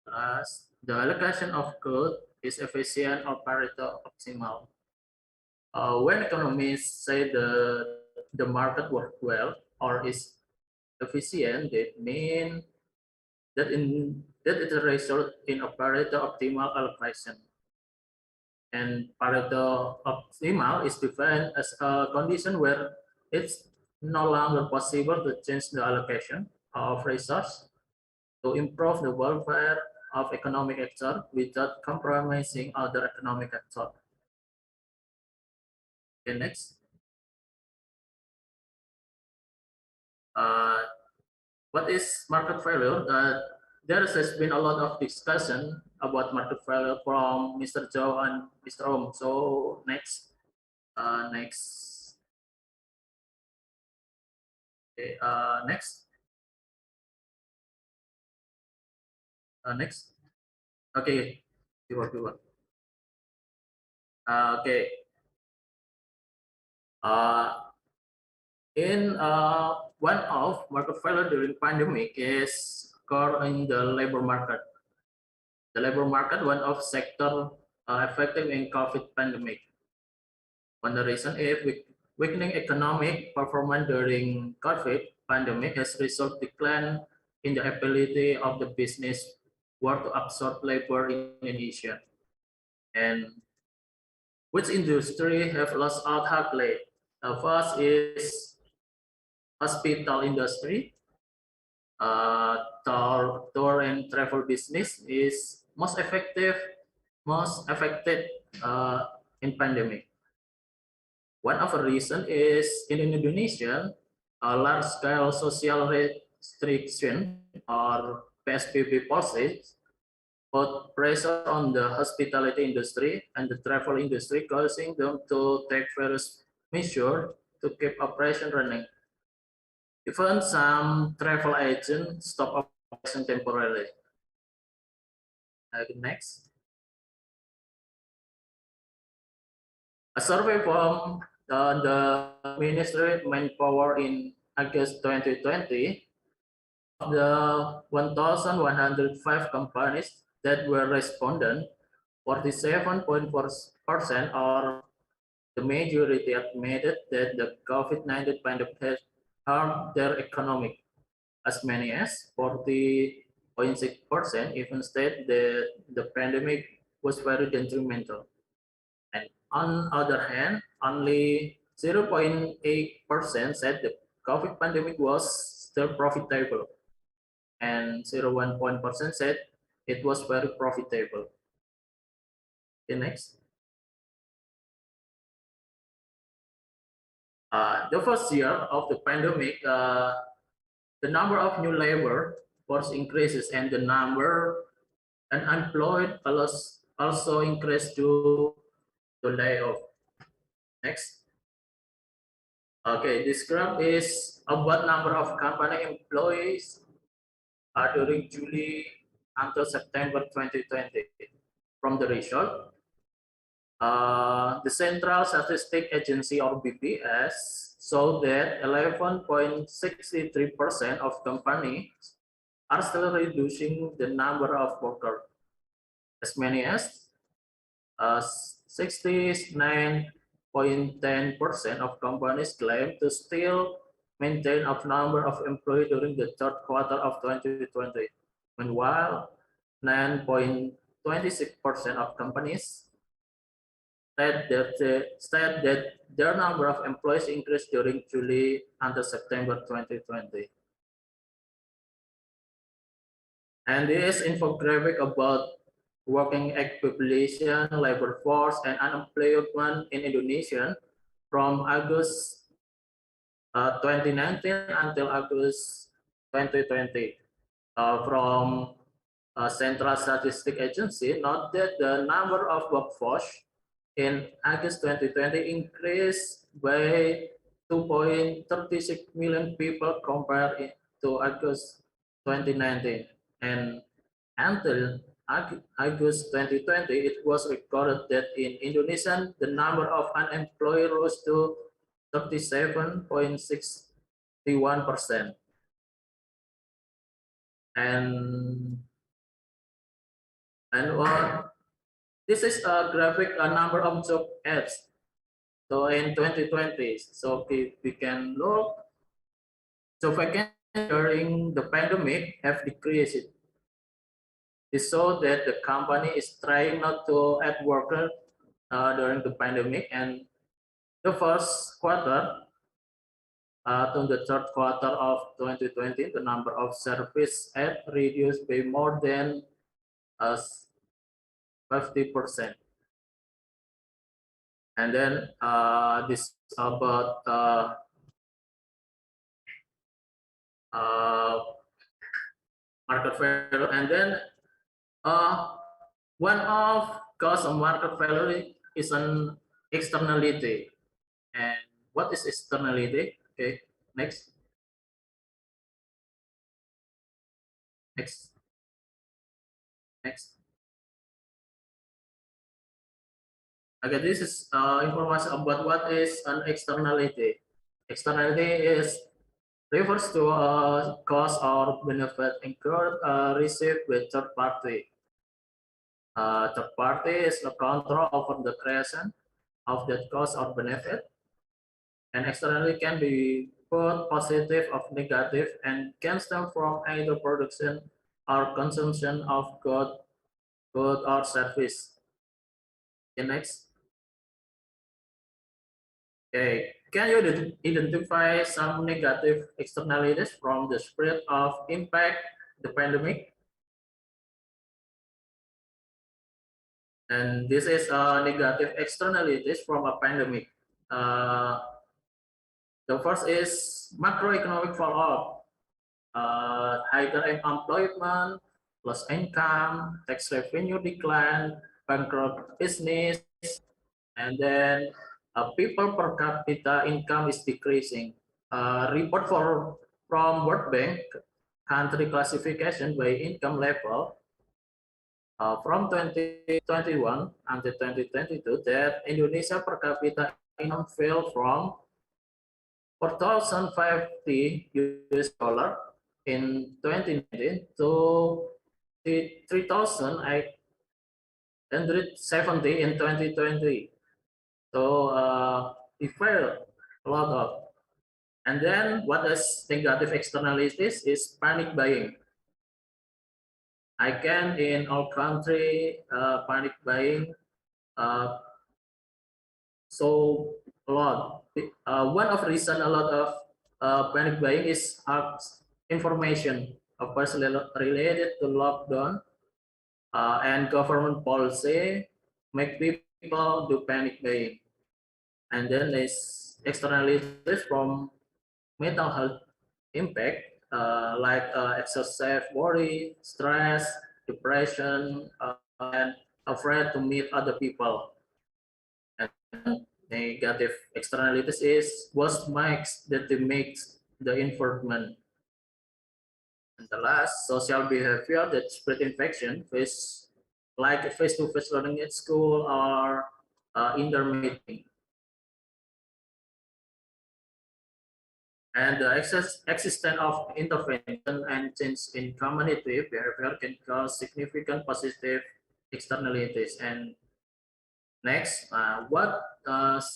Speaker 6: The allocation of good is efficient or Pareto optimal. When economists say the market works well or is efficient, it means that it results in a Pareto optimal allocation. And Pareto optimal is defined as a condition where it's no longer possible to change the allocation of resources to improve the welfare of economic actors without compromising other economic actors. Okay, next. What is market failure? There has been a lot of discussion about market failure from Mr. Joe and Mr. Om. So next, next. Okay, next. Next. Okay, keyword. Okay. In one of market failure during pandemic is occur in the labor market. the labor market, one of sector affected in COVID pandemic. One reason is weakening economic performance during COVID pandemic has resulted decline in the ability of the business world to absorb labor in Indonesia. And which industry have lost out hardly? First is hospital industry. Tour and travel business is most affected in pandemic. One of the reason is in Indonesia, a large-scale social restriction or PSBB policies put pressure on the hospitality industry and the travel industry, causing them to take various measures to keep operation running. Even some travel agents stop operation temporarily. Next. A survey from the Ministry of Manpower in August 2020, of the 1,105 companies that were respondent, 47.4% or the majority admitted that the COVID-19 pandemic has harmed their economy. As many as 40.6% even state that the pandemic was very detrimental. And on the other hand, only 0.8% said the COVID pandemic was still profitable, and 0.1% said it was very profitable. Okay, next. The first year of the pandemic, the number of new labor force increases and the number unemployed also increased due to layoff. Next. Okay, this graph is about number of company employees during July until September 2020. From the result, the Central Statistic Agency or BPS showed that 11.63% of companies are still reducing the number of workers. As many as 69.10% of companies claim to still maintain a number of employees during the third quarter of 2020. Meanwhile, 9.26% of companies said that their number of employees increased during July until September 2020. And this infographic about working age population, labor force, and unemployment in Indonesia from August 2019 until August 2020. From Central Statistic Agency, note that the number of workforce in August 2020 increased by 2.36 million people compared to August 2019. And until August 2020, it was recorded that in Indonesia, the number of unemployed rose to 37.61%. And this is a graphic, a number of job ads. So in 2020, so we can look, so vacancies during the pandemic have decreased. This shows that the company is trying not to add workers during the pandemic, and the first quarter to the third quarter of 2020, the number of service ads reduced by more than 50%. And then this about market value, and then one of cause of market value is an externality. And what is externality? Okay, next. Next. Next. Okay, this is information about what is an externality. Externality refers to a cost or benefit incurred received with third party. Third party is the control over the creation of that cost or benefit. And externally can be both positive or negative and can stem from either production or consumption of good or service. Okay, next. Okay, can you identify some negative externalities from the spread of impact the pandemic? And this is negative externalities from a pandemic. The first is macroeconomic fallout, higher unemployment, lost income, tax revenue decline, bankrupt business, and then people per capita income is decreasing. Report from World Bank country classification by income level from 2021 until 2022 that Indonesia per capita income fell from 4,050 US dollar in 2019 to 3,870 in 2020. So it fell a lot of. And then what is negative externalities is panic buying. I can in our country panic buying so a lot. One of the reason a lot of panic buying is information personally related to lockdown and government policy make people do panic buying. And then there's externalities from mental health impact like excessive worry, stress, depression, and afraid to meet other people. And negative externalities is what makes the environment. And the last, social behavior that spread infection, like face-to-face learning at school or indoor meeting. And the existence of intervention and change in community behavior can cause significant positive externalities. And next, what does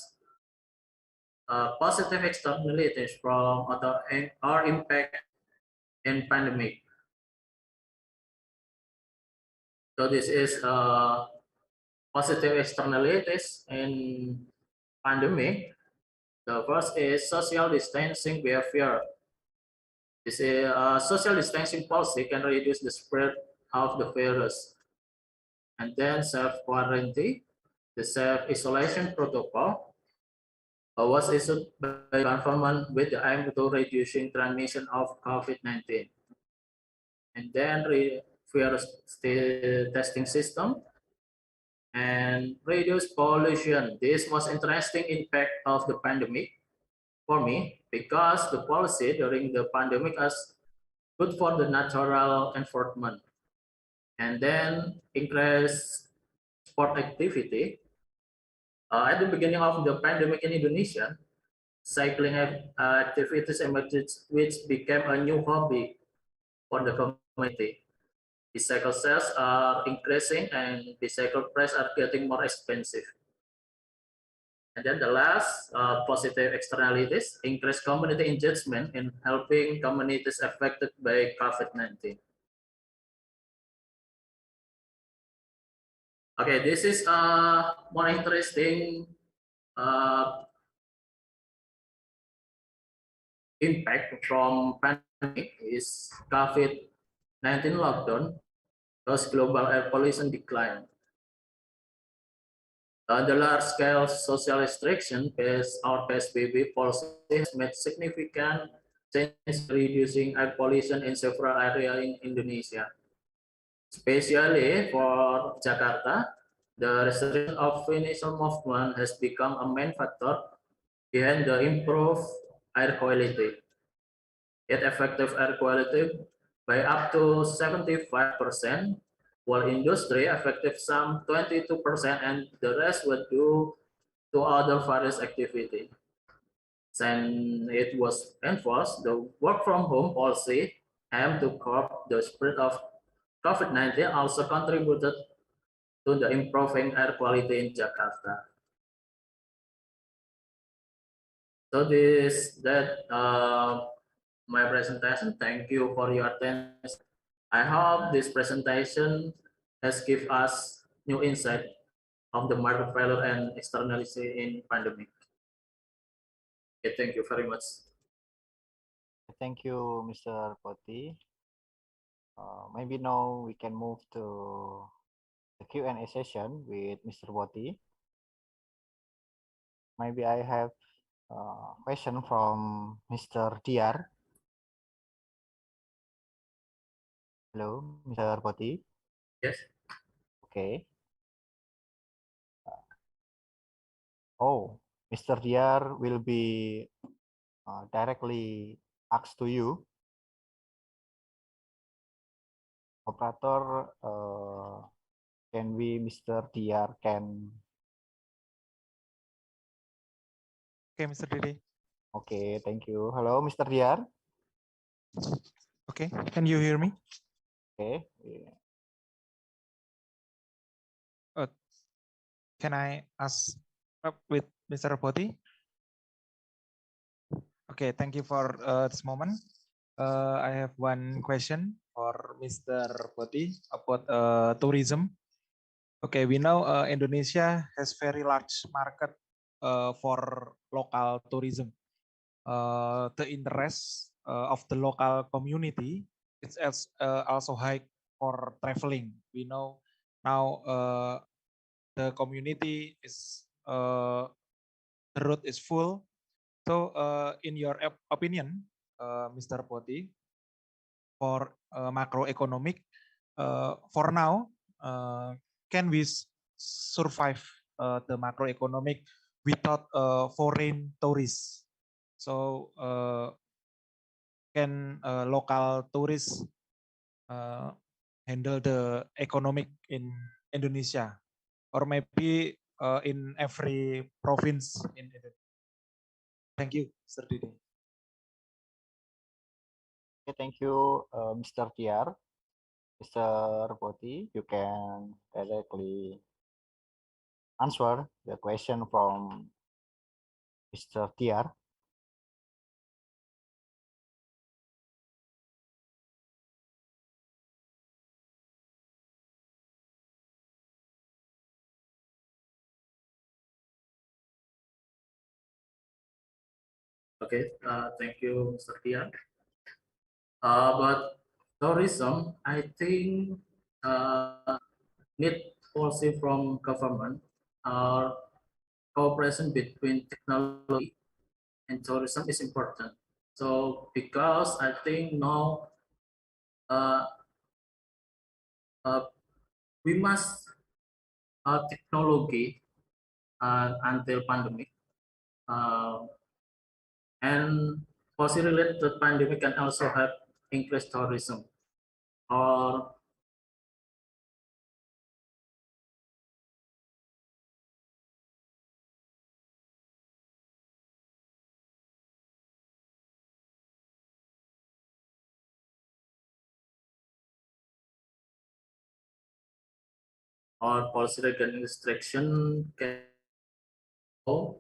Speaker 6: positive externalities from or impact in pandemic? So this is positive externalities in pandemic. The first is social distancing behavior. This is social distancing policy can reduce the spread of the virus. And then self-quarantine, the self-isolation protocol was issued by government with the aim to reducing transmission of COVID-19. And then virus testing system and reduce pollution. This was interesting impact of the pandemic for me because the policy during the pandemic is good for the natural environment. And then increase sport activity. At the beginning of the pandemic in Indonesia, cycling activities emerged, which became a new hobby for the community. Bicycle sales are increasing and bicycle prices are getting more expensive. And then the last positive externalities, increase community engagement in helping communities affected by COVID-19. Okay, this is more interesting impact from pandemic is COVID-19 lockdown, because global air pollution decline. The large-scale social restriction based on PSBB policy has made significant changes reducing air pollution in several areas in Indonesia. Especially for Jakarta, the restriction of vehicle movement has become a main factor behind the improved air quality. It effective air quality by up to 75%, while industry effective some 22%, and the rest would do to other various activity. And it was enforced, the work from home policy aimed to curb the spread of COVID-19 also contributed to the improving air quality in Jakarta. So my presentation. Thank you for your attention. I hope this presentation has given us new insight of the market value and externality in pandemic. Okay, thank you very much.
Speaker 2: Thank you, Mr. Poti. Maybe now we can move to the Q&A session with Mr. Poti. Maybe I have a question from Mr. Diar. Hello, Mr. Poti.
Speaker 6: Yes.
Speaker 2: Okay. Oh, Mr. Diar will be directly asked to you. Operator, can we, Mr. Diar, can...
Speaker 7: Okay, Mr. Dede.
Speaker 2: Okay, thank you. Hello, Mr. Diar.
Speaker 7: Okay, can you hear me?
Speaker 2: Okay.
Speaker 7: Can I ask up with Mr. Poti? Okay, thank you for this moment. I have one question for Mr. Poti about tourism. Okay, we know Indonesia has very large market for local tourism. The interest of the local community is also high for traveling. We know now the community is the road is full. So, in your opinion, Mr. Poti, for macroeconomic, for now, can we survive the macroeconomic without foreign tourists? So, can local tourists handle the economic in Indonesia, or maybe in every province in Indonesia? Thank you, Mr. Dede.
Speaker 2: Okay, thank you, Mr. Tiar. Mr. Poti, you can directly answer the question from Mr. Tiar.
Speaker 6: Okay, thank you, Mr. Tian. But tourism, I think need policy from government or cooperation between technology and tourism is important. So because I think now uh, we must technology until pandemic and policy related to pandemic can also help increase tourism or policy regarding restriction can or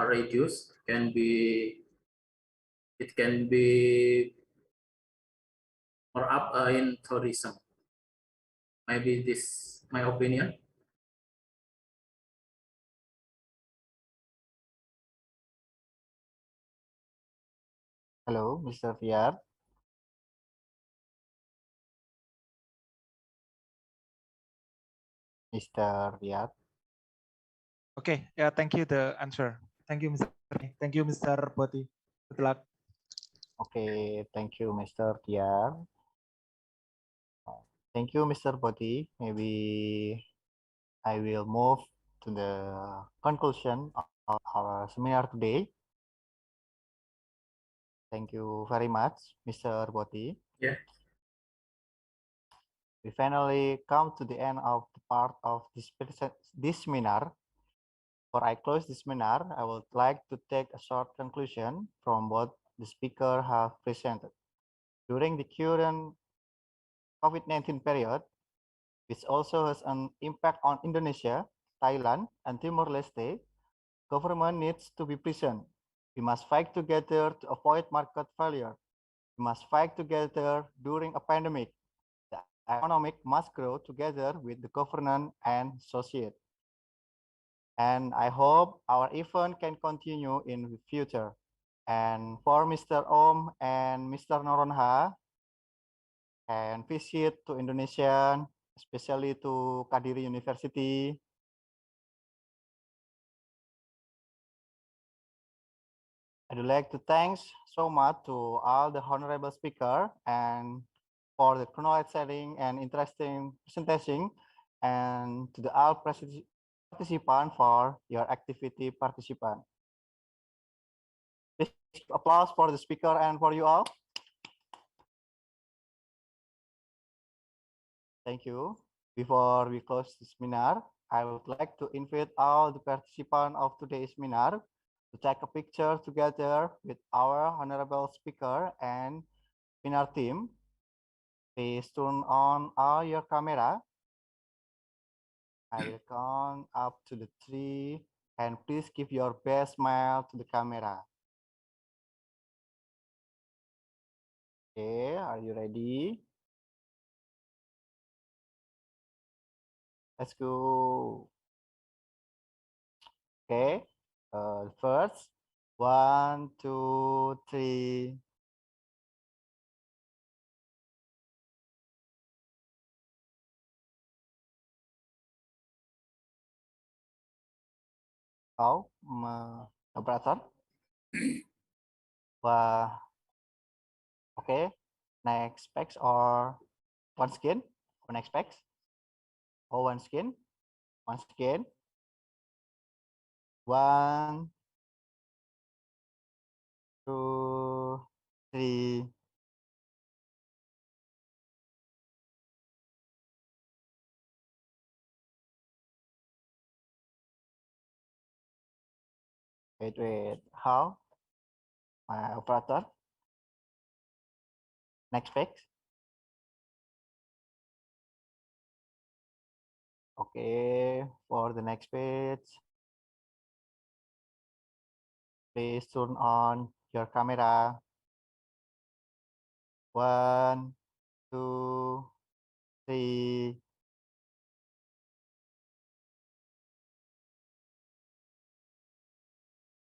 Speaker 6: reduce can be it can be more up in tourism. Maybe this my opinion.
Speaker 2: Hello, Mr. Tiar. Mr. Tiar.
Speaker 7: Okay, yeah, thank you the answer. Thank you, Mr. Thank you, Mr. Poti. Good luck.
Speaker 2: Okay, thank you, Mr. Tiar. Thank you, Mr. Poti. Maybe I will move to the conclusion of our seminar today. Thank you very much, Mr. Poti.
Speaker 6: Yeah.
Speaker 2: We finally come to the end of the part of this seminar. Before I close this seminar, I would like to take a short conclusion from what the speaker have presented. During the current COVID-19 period, which also has an impact on Indonesia, Thailand, and Timor-Leste, government needs to be present. We must fight together to avoid market failure. We must fight together during a pandemic. The economic must grow together with the government and society. And I hope our event can continue in the future. And for Mr. Om and Mr. Noronha, and visit to Indonesia, especially to Kadiri University. I would like to thank so much to all the honorable speaker and for the knowledge sharing and interesting presentation, and to the all participants for your activity participant. Please applause for the speaker and for you all. Thank you. Before we close the seminar, I would like to invite all the participants of today's seminar to take a picture together with our honorable speaker and seminar team. Please turn on all your camera. I will count up to the 3 and please give your best smile to the camera. Okay, are you ready? Let's go. Okay, first, 1, 2, 3. Oh, operator. Wah, okay. Next specs or one skin? Or next specs? Oh, one skin. Once again. 1, 2, 3. Wait. How? My operator. Next page. Okay, for the next page, please turn on your camera. 1, 2, 3.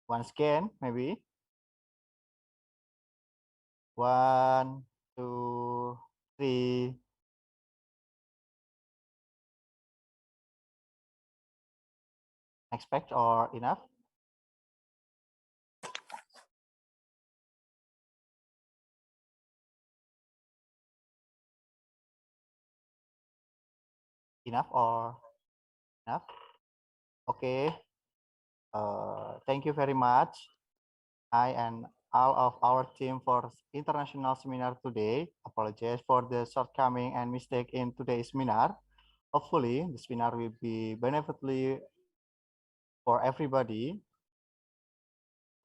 Speaker 2: Once again, maybe. 1, 2, 3. Next page or enough? Enough or enough? Okay. Thank you very much. I and all of our team for international seminar today. Apologize for the shortcoming and mistake in today's seminar. Hopefully, the seminar will be beneficial for everybody.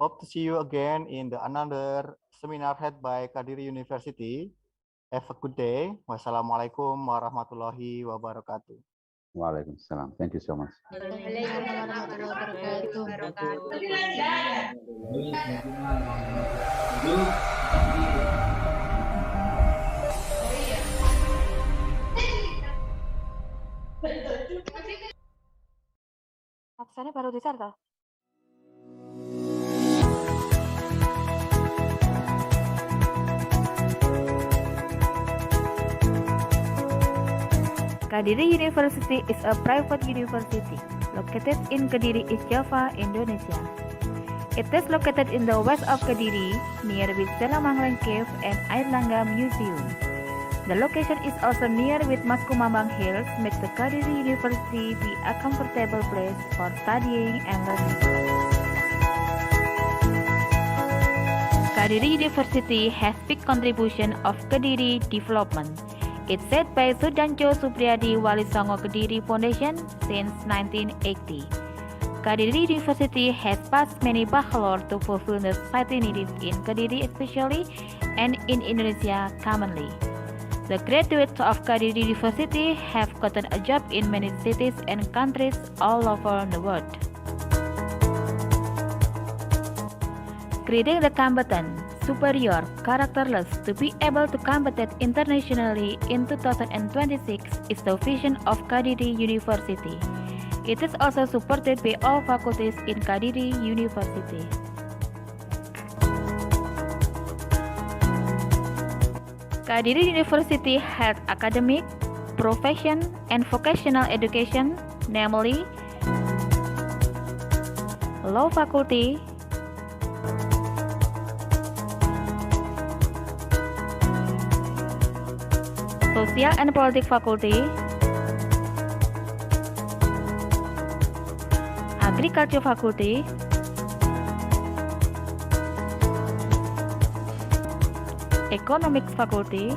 Speaker 2: Hope to see you again in the another seminar held by Kadiri University. Have a good day. Wassalamualaikum warahmatullahi wabarakatuh.
Speaker 8: Waalaikumsalam. Thank you so much.
Speaker 9: Absennya baru di-share toh?
Speaker 10: Kadiri University is a private university located in Kadiri, East Java, Indonesia. It is located in the west of Kadiri, near with Selamanglang Cave and Airlangga Museum. The location is also near with Maskumambang Hills, makes the Kadiri University be a comfortable place for studying and learning. Kadiri University has big contribution of Kadiri development. It's said by Sudanjo Supriyadi Wali Songo Kadiri Foundation since 1980. Kadiri University has passed many bachelor to fulfill the society needs in Kadiri especially and in Indonesia commonly. The graduates of Kadiri University have gotten a job in many cities and countries all over the world. Grading the competent, superior, characterless to be able to compete internationally in 2026 is the vision of Kadiri University. It is also supported by all faculties in Kadiri University. Kadiri University has academic, profession, and vocational education, namely Law Faculty, Social and Politics Faculty, Agriculture Faculty, Economics Faculty,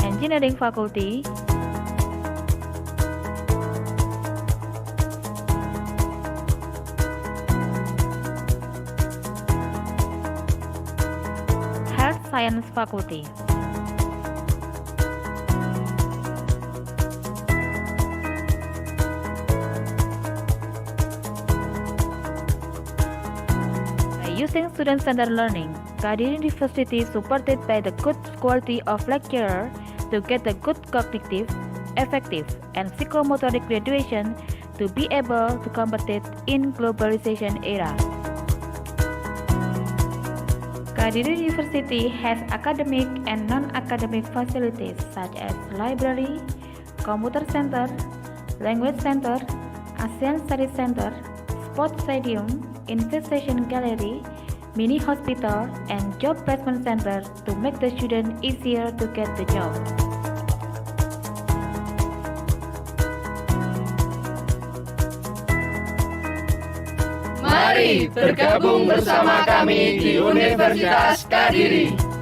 Speaker 10: Engineering Faculty, Health Science Faculty. Using student-centered learning, Kadiri University is supported by the good quality of lecturer to get the good cognitive, affective, and psychomotoric graduation to be able to compete in globalization era. Kadiri University has academic and non-academic facilities such as library, computer center, language center, ASEAN Studies Center, sports stadium, Investment Gallery, mini hospital, and job placement center to make the student easier to get the job.
Speaker 9: Mari bergabung bersama kami di Universitas Kadiri.